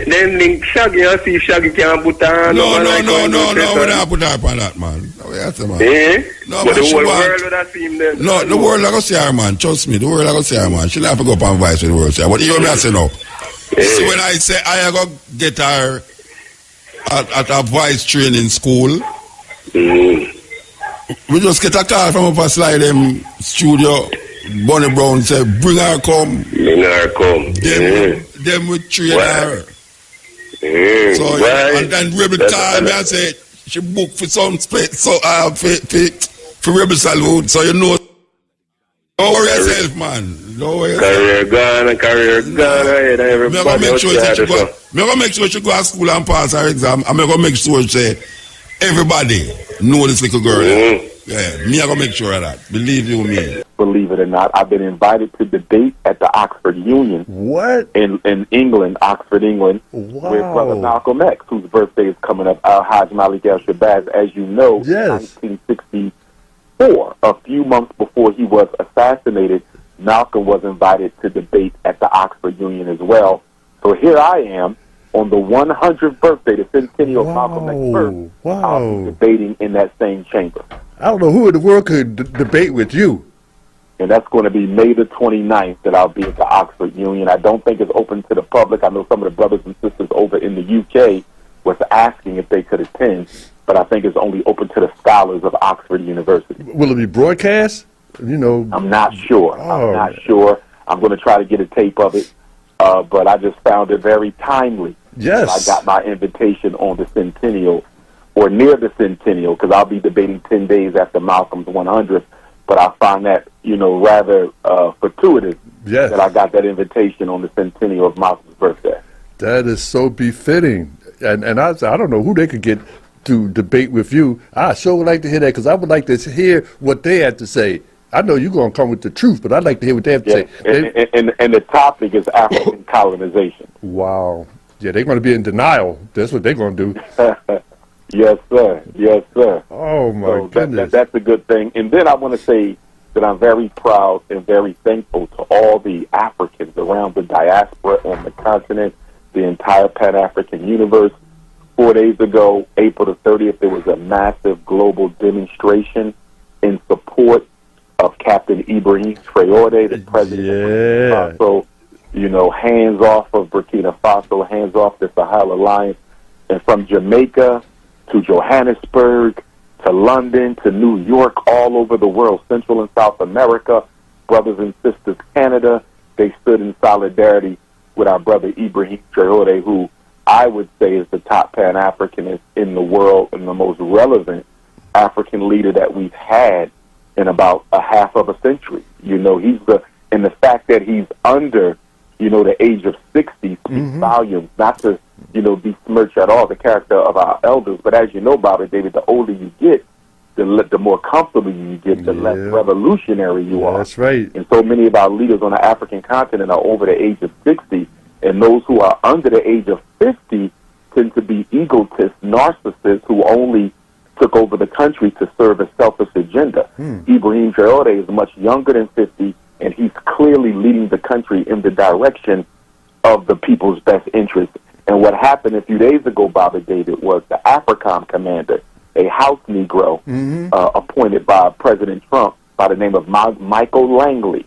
Shaggy, I see Shaggy can't put on. No, we don't put her up on that, man. No, man. No, but man, the whole world would have seen them. No, the world I go see her, man. Trust me, the world I go see her, man. She don't have to go up on Vice with the world. But you know what I say now? See, when I say I go get her at a Vice training school, we just get a call from up a slide them studio. Bonnie Brown said, bring her come. Them we train her. So, and then Rebel called me and said, she booked for some space, so for Rebel Salute, so you know. Don't worry yourself, man. Don't worry yourself. Career gone. I'm going to make sure she go to school and pass her exam. I'm going to make sure she say, everybody know this little girl. Yeah, me, I'm going to make sure of that. Believe you me. Believe it or not, I've been invited to debate at the Oxford Union. What? In England, Oxford, England, wow. with Brother Malcolm X, whose birthday is coming up, Al-Hajj Malik al-Shabazz, as you know, yes. 1964. A few months before he was assassinated, Malcolm was invited to debate at the Oxford Union as well. So here I am, on the 100th birthday, the centennial of Malcolm X's birth, I'll be debating in that same chamber. I don't know who in the world could debate with you. And that's going to be May the 29th that I'll be at the Oxford Union. I don't think it's open to the public. I know some of the brothers and sisters over in the UK was asking if they could attend, but I think it's only open to the scholars of Oxford University. Will it be broadcast? You know, I'm not sure. I'm going to try to get a tape of it, but I just found it very timely. Yes. I got my invitation on the centennial, or near the centennial, because I'll be debating 10 days after Malcolm's 100th. But I find that, rather fortuitous that I got that invitation on the centennial of Malcolm's birthday. That is so befitting. And I don't know who they could get to debate with you. I sure would like to hear that, because I would like to hear what they had to say. I know you're going to come with the truth, but I'd like to hear what they have to say. And the topic is African colonization. Wow. Yeah, they're going to be in denial. That's what they're going to do. Yes, sir. Oh, my goodness. That's a good thing. And then I want to say that I'm very proud and very thankful to all the Africans around the diaspora on the continent, the entire Pan-African universe. 4 days ago, April the 30th, there was a massive global demonstration in support of Captain Ibrahim Traore, the president of Burkina Faso. Hands off of Burkina Faso, hands off the Sahel Alliance. And from Jamaica to Johannesburg, to London, to New York, all over the world, Central and South America, brothers and sisters, Canada, they stood in solidarity with our brother Ibrahim Traore, who I would say is the top Pan-Africanist in the world and the most relevant African leader that we've had in about a half of a century. And the fact that he's under, the age of 60 speaks volumes, not to besmirch at all the character of our elders. But as you know, Bobby David, the older you get, the more comfortable you get, the less revolutionary you are. That's right. And so many of our leaders on the African continent are over the age of 60, and those who are under the age of 50 tend to be egotists, narcissists who only took over the country to serve a selfish agenda. Ibrahim Traore is much younger than 50, and he's clearly leading the country in the direction of the people's best interest. And what happened a few days ago, Bobby David, was the AFRICOM commander, a House Negro appointed by President Trump by the name of Michael Langley.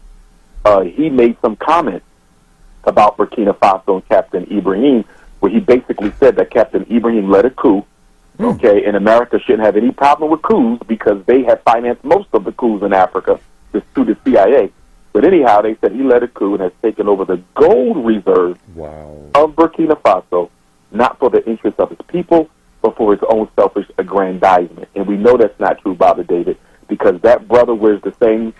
He made some comments about Burkina Faso and Captain Ibrahim, where he basically said that Captain Ibrahim led a coup, and America shouldn't have any problem with coups because they have financed most of the coups in Africa through the CIA. But anyhow, they said he led a coup and has taken over the gold reserve of Burkina Faso, not for the interests of his people, but for his own selfish aggrandizement. And we know that's not true, Baba David, because that brother wears the same,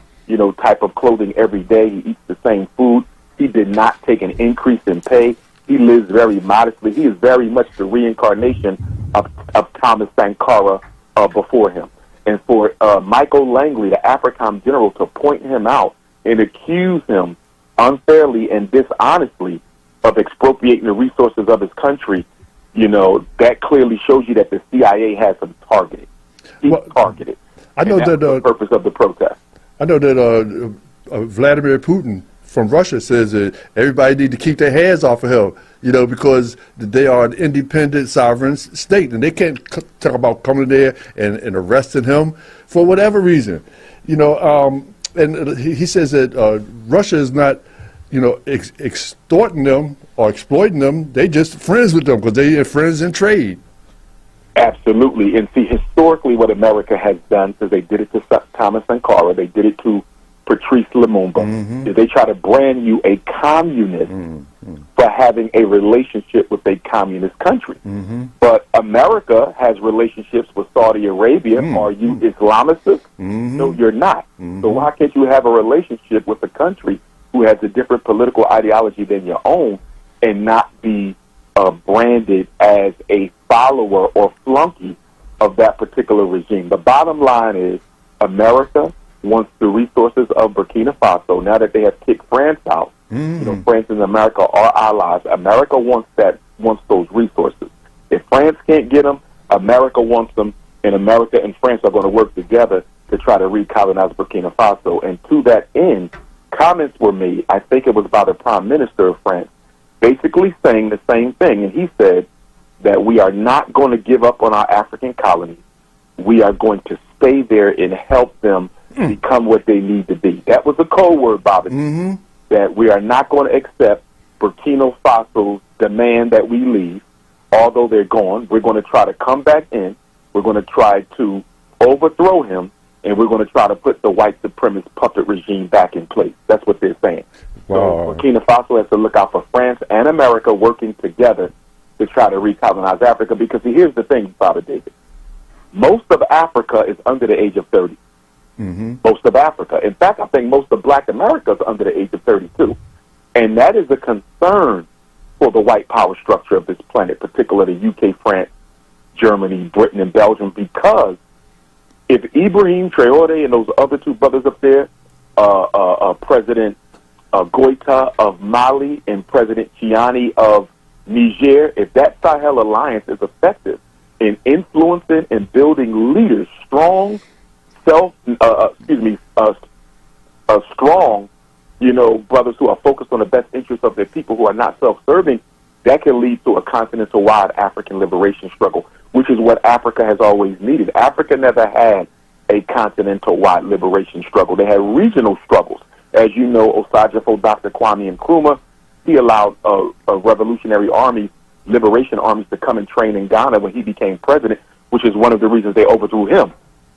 type of clothing every day. He eats the same food. He did not take an increase in pay. He lives very modestly. He is very much the reincarnation of Thomas Sankara before him. And for Michael Langley, the AFRICOM general, to point him out and accuse him unfairly and dishonestly of expropriating the resources of his country, that clearly shows you that the CIA has him targeted. He's targeted. I know that the purpose of the protest. I know that Vladimir Putin from Russia says that everybody need to keep their hands off of him, because they are an independent sovereign state, and they can't talk about coming there and arresting him for whatever reason, and he says that Russia is not, extorting them or exploiting them. They just friends with them because they are friends in trade. Absolutely. And see, historically what America has done, because they did it to Thomas Sankara, they did it to Patrice Lumumba, is they try to brand you a communist for having a relationship with a communist country. But America has relationships with Saudi Arabia. Are you Islamicist? No, you're not. So why can't you have a relationship with a country who has a different political ideology than your own and not be branded as a follower or flunky of that particular regime? The bottom line is America wants the resources of Burkina Faso. Now that they have kicked France out, France and America are allies. America wants those resources. If France can't get them, America wants them, and America and France are going to work together to try to recolonize Burkina Faso. And to that end, comments were made, I think it was by the Prime Minister of France, basically saying the same thing. And he said that we are not going to give up on our African colonies. We are going to stay there and help them become what they need to be. That was a code word, Bobby, that we are not going to accept Burkina Faso's demand that we leave. Although they're gone, we're going to try to come back in. We're going to try to overthrow him, and we're going to try to put the white supremacist puppet regime back in place. That's what they're saying. So Burkina Faso has to look out for France and America working together to try to recolonize Africa, because here's the thing, Father David. Most of Africa is under the age of 30. Most of Africa. In fact, I think most of Black America is under the age of 32. And that is a concern for the white power structure of this planet, particularly UK, France, Germany, Britain, and Belgium, because if Ibrahim Traore and those other two brothers up there, President Goita of Mali and President Chiani of Niger, if that Sahel alliance is effective in influencing and building leaders, strong, strong, brothers who are focused on the best interests of their people, who are not self-serving, that can lead to a continental-wide African liberation struggle, which is what Africa has always needed. Africa never had a continental-wide liberation struggle. They had regional struggles. As you know, Osajifo, Dr. Kwame Nkrumah, he allowed revolutionary armies, liberation armies, to come and train in Ghana when he became president, which is one of the reasons they overthrew him.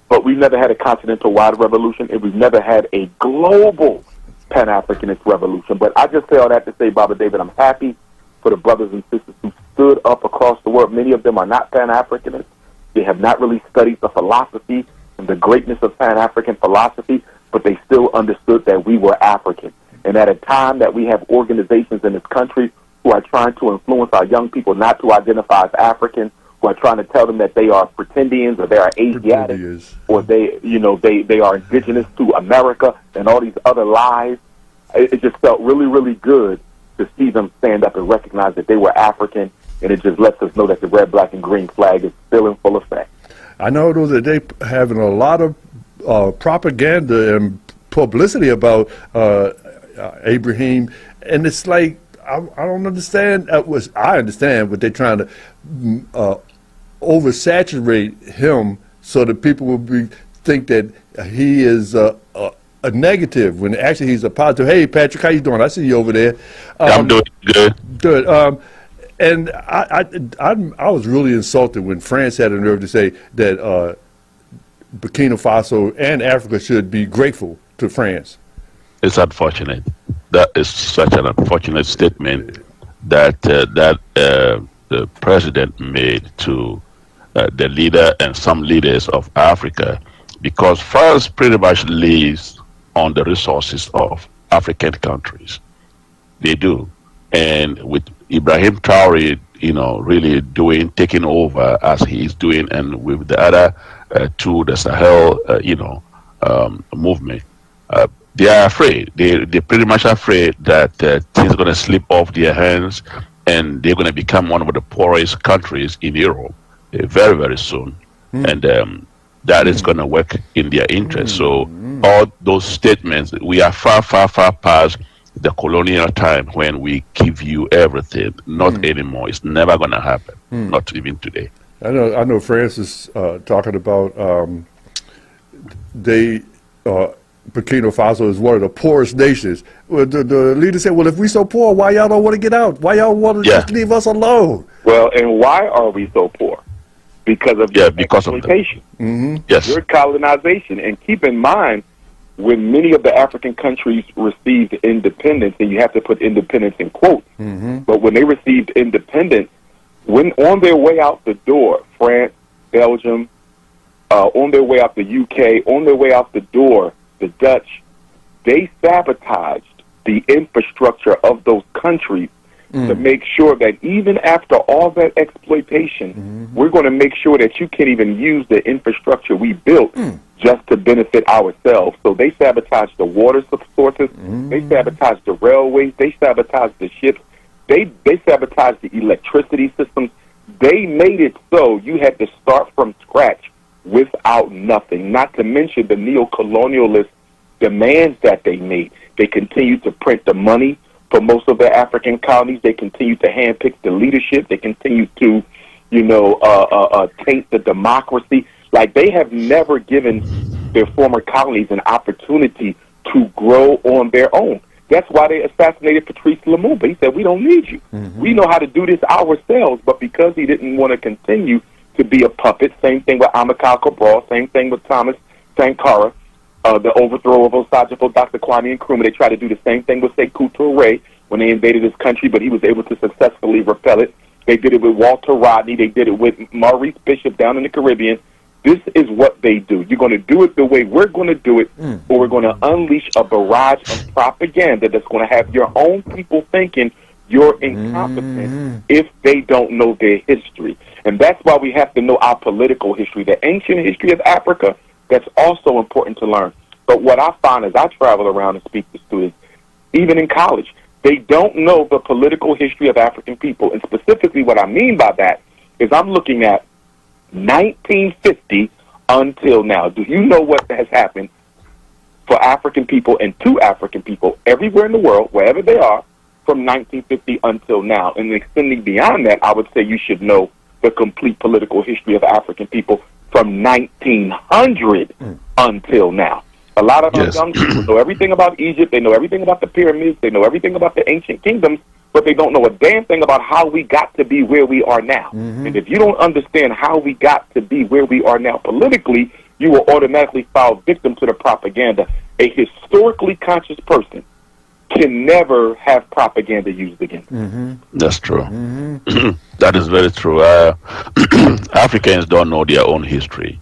But we've never had a continental-wide revolution, and we've never had a global Pan-Africanist revolution. But I just say all that to say, Baba David, I'm happy for the brothers and sisters who stood up across the world. Many of them are not Pan-Africanists. They have not really studied the philosophy and the greatness of Pan-African philosophy, but they still understood that we were African. And at a time that we have organizations in this country who are trying to influence our young people not to identify as African, who are trying to tell them that they are pretendians or they are Asiatic or they are indigenous to America and all these other lies. It just felt really, really good to see them stand up and recognize that they were African, and it just lets us know that the red, black, and green flag is still in full effect. I know though that they having a lot of propaganda and publicity about Ibrahim, and it's like I don't understand. I understand, but they're trying to oversaturate him so that people will think that he is a negative when actually he's a positive. Hey, Patrick, how you doing? I see you over there. I'm doing good. Good. And I was really insulted when France had the nerve to say that Burkina Faso and Africa should be grateful to France. It's unfortunate. That is such an unfortunate statement that the president made to the leader and some leaders of Africa, because France pretty much lives on the resources of African countries. They do. And with Ibrahim Traore, really taking over as he is doing, and with the other two, the Sahel, movement, they are afraid. They're pretty much afraid that things are going to slip off their hands, and they're going to become one of the poorest countries in Europe very, very soon. And that is going to work in their interest. So all those statements, we are far, far, far past the colonial time when we give you everything. Not anymore. It's never going to happen. Not even today. I know France is talking about Burkina Faso is one of the poorest nations. Well, the leader said, well, if we so poor, why y'all don't want to get out? Why y'all want to just leave us alone? Well, and why are we so poor? Because of exploitation. Yes. Your colonization. And keep in mind, when many of the African countries received independence, and you have to put independence in quotes, but when they received independence, when on their way out the door, France, Belgium, on their way out the UK, on their way out the door, the Dutch, they sabotaged the infrastructure of those countries to make sure that even after all that exploitation, we're going to make sure that you can't even use the infrastructure we built just to benefit ourselves. So they sabotaged the water sources, they sabotaged the railways, they sabotaged the ships, they sabotaged the electricity systems. They made it so you had to start from scratch without nothing, not to mention the neo-colonialist demands that they made. They continued to print the money for most of the African colonies. They continued to handpick the leadership. They continued to, taint the democracy. Like, they have never given their former colonies an opportunity to grow on their own. That's why they assassinated Patrice Lumumba. He said, we don't need you. We know how to do this ourselves. But because he didn't want to continue to be a puppet, same thing with Amilcar Cabral, same thing with Thomas Sankara, the overthrow of Osajifo, Dr. Kwame Nkrumah. They tried to do the same thing with Sekou Touré when they invaded his country, but he was able to successfully repel it. They did it with Walter Rodney. They did it with Maurice Bishop down in the Caribbean. This is what they do. You're going to do it the way we're going to do it, or we're going to unleash a barrage of propaganda that's going to have your own people thinking you're incompetent if they don't know their history. And that's why we have to know our political history, the ancient history of Africa. That's also important to learn. But what I find as I travel around and speak to students, even in college, they don't know the political history of African people. And specifically what I mean by that is I'm looking at 1950 until now. Do you know what has happened for African people and to African people everywhere in the world, wherever they are, from 1950 until now? And extending beyond that, I would say you should know the complete political history of African people from 1900 until now. A lot of our young people know everything about Egypt, they know everything about the pyramids, they know everything about the ancient kingdoms, but they don't know a damn thing about how we got to be where we are now. And if you don't understand how we got to be where we are now politically, you will automatically fall victim to the propaganda. A historically conscious person can never have propaganda used against them. That's true. That is very true. Africans don't know their own history.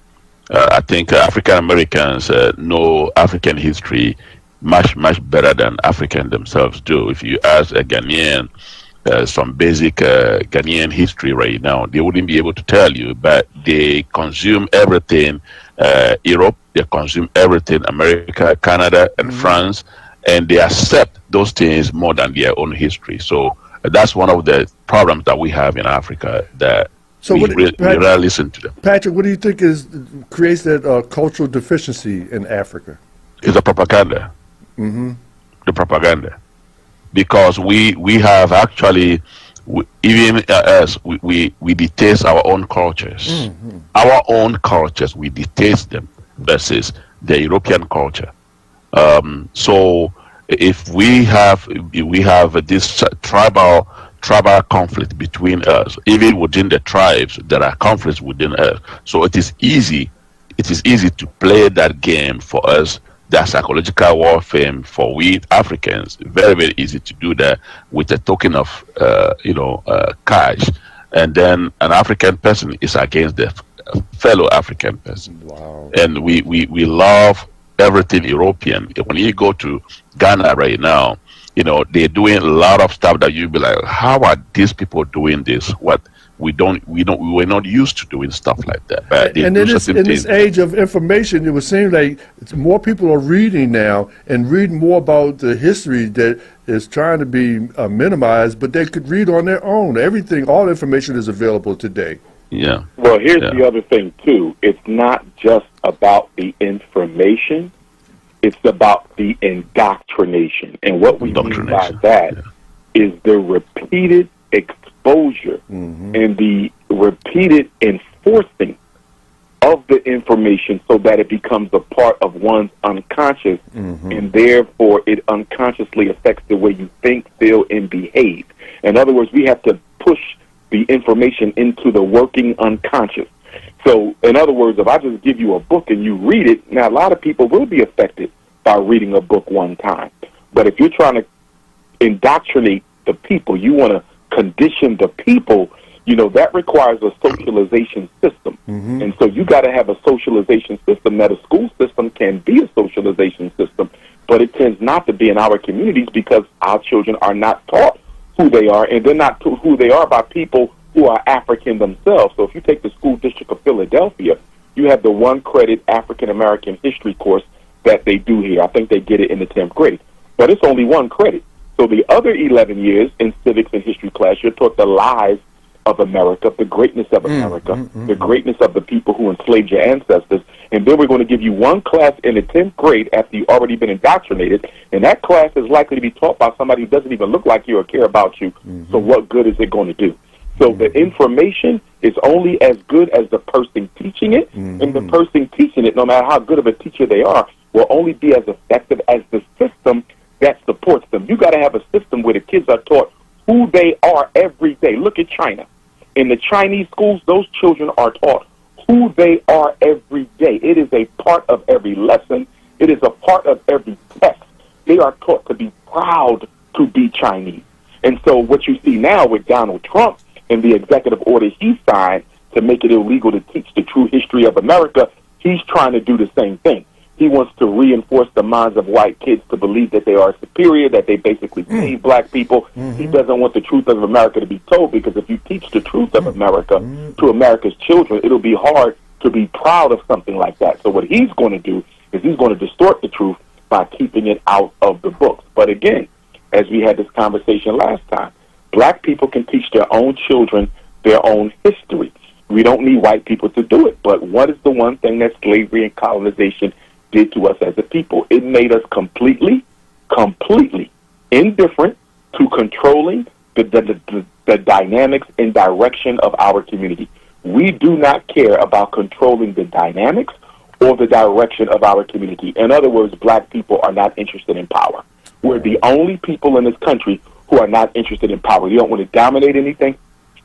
I think African Americans know African history much, much better than Africans themselves do. If you ask a Ghanaian some basic Ghanaian history right now, they wouldn't be able to tell you, but they consume everything Europe, they consume everything America, Canada, and France, and they accept those things more than their own history. So that's one of the problems that we have in Africa, that we rarely listen to them. Patrick, what do you think creates that cultural deficiency in Africa? It's the propaganda. The propaganda. Because we have actually, even us, we detest our own cultures. Our own cultures, we detest them versus the European culture. So if we have this tribal conflict between us, even within the tribes, there are conflicts within us. So it is easy to play that game for us that psychological warfare for we Africans. Very, very easy to do that with a token of, cash. And then an African person is against the fellow African person. Wow. And we love everything European. When you go to Ghana right now, they're doing a lot of stuff that you'll be like, how are these people doing this? What we were not used to doing stuff like that. But and in this age of information, it would seem like more people are reading now and reading more about the history that is trying to be minimized, but they could read on their own. Everything, all information is available today. Yeah. Well, here's the other thing, too. It's not just about the information. It's about the indoctrination. And what we mean by that is the repeated exposure and the repeated enforcing of the information so that it becomes a part of one's unconscious, and therefore it unconsciously affects the way you think, feel, and behave. In other words, we have to push the information into the working unconscious. So, in other words, if I just give you a book and you read it, now a lot of people will be affected by reading a book one time. But if you're trying to indoctrinate the people, you want to condition the people, that requires a socialization system. And so you got to have a socialization system. That a school system can be a socialization system, but it tends not to be in our communities because our children are not taught who they are, and they're not taught who they are by people who are African themselves. So if you take the school district of Philadelphia, you have the 1-credit African-American history course that they do here. I think they get it in the 10th grade. But it's only 1 credit. So the other 11 years in civics and history class, you're taught the lives of America, the greatness of America, the greatness of the people who enslaved your ancestors. And then we're going to give you 1 class in the 10th grade after you've already been indoctrinated. And that class is likely to be taught by somebody who doesn't even look like you or care about you. So what good is it going to do? So the information is only as good as the person teaching it. And the person teaching it, no matter how good of a teacher they are, will only be as effective as the system that supports them. You got to have a system where the kids are taught who they are every day. Look at China. In the Chinese schools, those children are taught who they are every day. It is a part of every lesson. It is a part of every text. They are taught to be proud to be Chinese. And so what you see now with Donald Trump and the executive order he signed to make it illegal to teach the true history of America, he's trying to do the same thing. He wants to reinforce the minds of white kids to believe that they are superior, that they basically save black people. He doesn't want the truth of America to be told, because if you teach the truth of America to America's children, it'll be hard to be proud of something like that. So what he's going to do is he's going to distort the truth by keeping it out of the books. But again, as we had this conversation last time, black people can teach their own children their own history. We don't need white people to do it. But what is the one thing that slavery and colonization did to us as a people? It made us completely indifferent to controlling the dynamics and direction of our community. We do not care about controlling the dynamics or the direction of our community. In other words, black people are not interested in power. We're the only people in this country who are not interested in power. We don't want to dominate anything.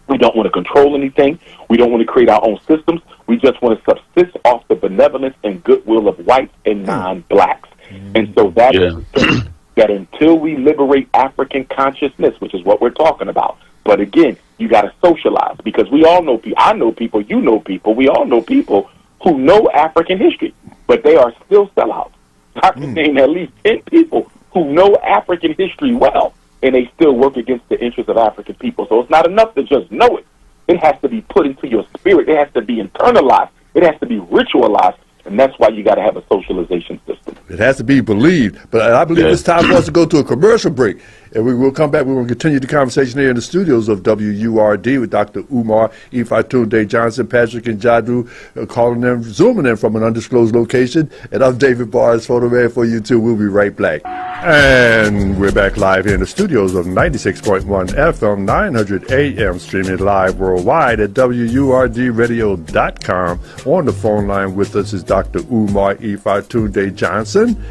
We don't want to control anything. We don't want to create our own systems. We just want to subsist off the benevolence and goodwill of whites and non-blacks. And so that is that until we liberate African consciousness, which is what we're talking about. But again, you got to socialize, because we all know people. I know people. You know people. We all know people who know African history, but they are still sellouts. I can name at least 10 people who know African history well, and they still work against the interests of African people. So it's not enough to just know it. It has to be put into your spirit. It has to be internalized. It has to be ritualized. And that's why you got to have a socialization system. It has to be believed. But I believe it's time for us to go to a commercial break. And we will come back. We will continue the conversation here in the studios of WURD with Dr. Umar, Ifatunde Johnson, Patrick, and Jadu, calling them, zooming in from an undisclosed location. And I'm David Barnes, photo man for you too. We'll be right back. And we're back live here in the studios of 96.1 FM, 900 AM, streaming live worldwide at WURDradio.com. On the phone line with us is Dr. Umar Ifatunde Johnson.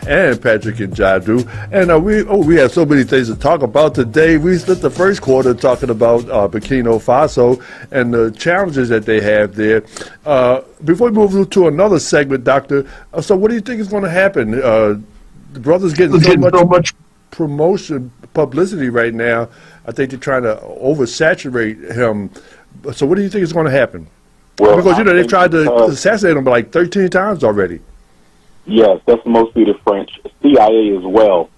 and Patrick and Jadu. And we have so many things to talk about today. We spent the first quarter talking about Burkina Faso and the challenges that they have there. Before we move to another segment, Doctor, so what do you think is going to happen? The brother's getting so much promotion, publicity right now. I think they're trying to oversaturate him. So what do you think is going to happen? Well, because, they've tried to assassinate him like 13 times already. Yes, that's mostly the French. CIA as well.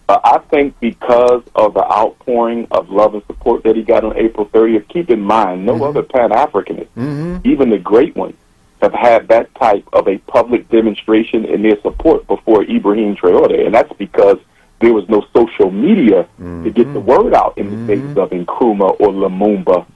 I think because of the outpouring of love and support that he got on April 30th, keep in mind, no other Pan-Africanist, even the great ones, have had that type of a public demonstration in their support before Ibrahim Traore. And that's because there was no social media to get the word out in the states of Nkrumah or Lumumba,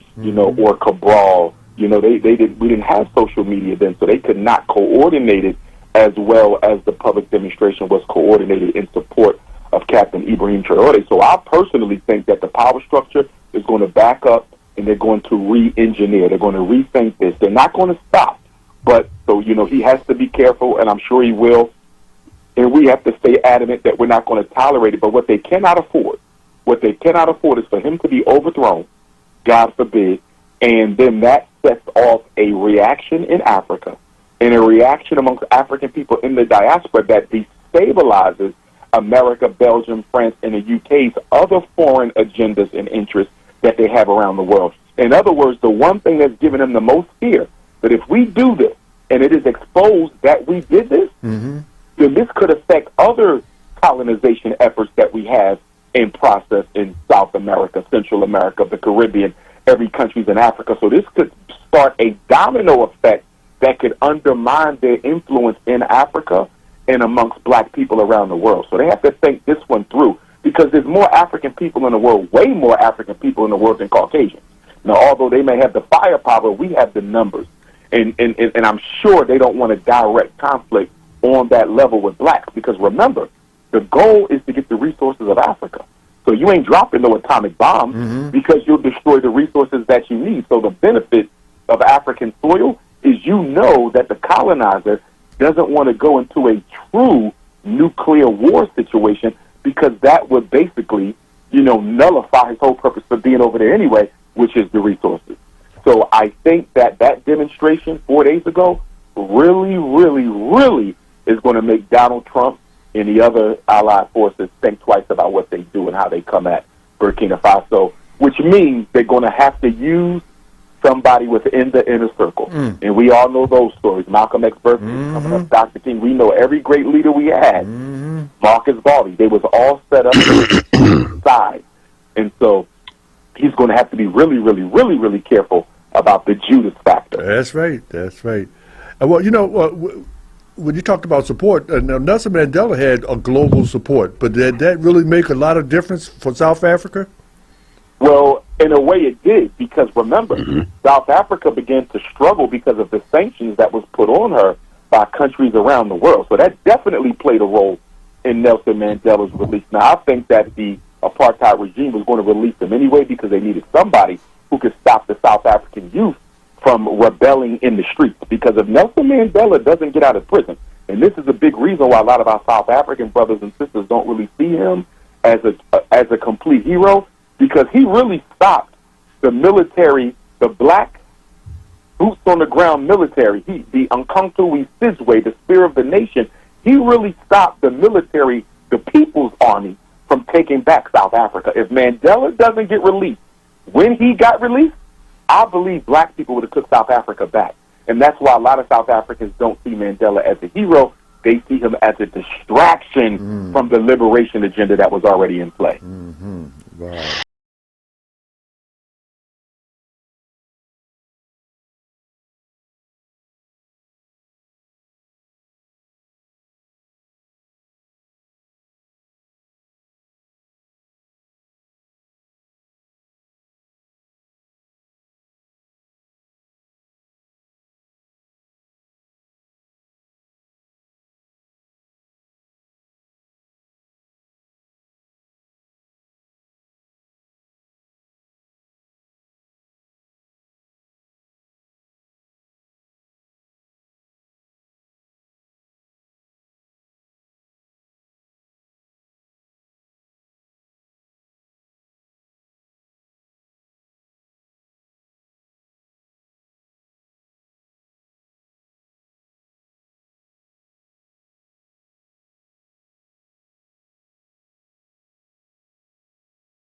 or Cabral. We didn't have social media then, so they could not coordinate it as well as the public demonstration was coordinated in support of Captain Ibrahim Traore. So I personally think that the power structure is going to back up and they're going to re-engineer. They're going to rethink this. They're not going to stop. But, so, he has to be careful, and I'm sure he will. And we have to stay adamant that we're not going to tolerate it. But what they cannot afford is for him to be overthrown, God forbid, and then that sets off a reaction in Africa and a reaction amongst African people in the diaspora that destabilizes America, Belgium, France, and the UK's other foreign agendas and interests that they have around the world. In other words, the one thing that's given them the most fear, that if we do this and it is exposed that we did this, then this could affect other colonization efforts that we have in process in South America, Central America, the Caribbean, every country's in Africa. So this could start a domino effect that could undermine their influence in Africa and amongst black people around the world. So they have to think this one through, because there's more African people in the world, way more African people in the world than Caucasians. Now, although they may have the firepower, we have the numbers. And I'm sure they don't want a direct conflict on that level with blacks, because remember, the goal is to get the resources of Africa. So you ain't dropping no atomic bomb because you'll destroy the resources that you need. So the benefit of African soil is that the colonizer doesn't want to go into a true nuclear war situation, because that would basically, nullify his whole purpose for being over there anyway, which is the resources. So I think that demonstration 4 days ago really, really, really is going to make Donald Trump and the other allied forces think twice about what they do and how they come at Burkina Faso, which means they're going to have to use somebody within the inner circle. And we all know those stories. Malcolm X birthday coming up, Dr. King. We know every great leader we had. Marcus Garvey. They was all set up side. And so he's going to have to be really, really, really, really careful about the Judas factor. That's right. That's right. Well, when you talked about support, Nelson Mandela had a global support, but did that really make a lot of difference for South Africa? Well, in a way it did, because remember, South Africa began to struggle because of the sanctions that was put on her by countries around the world. So that definitely played a role in Nelson Mandela's release. Now, I think that the apartheid regime was going to release him anyway, because they needed somebody who could stop the South African youth from rebelling in the streets. Because if Nelson Mandela doesn't get out of prison, and this is a big reason why a lot of our South African brothers and sisters don't really see him as a complete hero, because he really stopped the military, the black boots on the ground military, the Umkhonto Sizwe, the spear of the nation. He really stopped the military, the People's Army, from taking back South Africa. If Mandela doesn't get released, when he got released, I believe black people would have took South Africa back. And that's why a lot of South Africans don't see Mandela as a hero. They see him as a distraction from the liberation agenda that was already in play. Wow.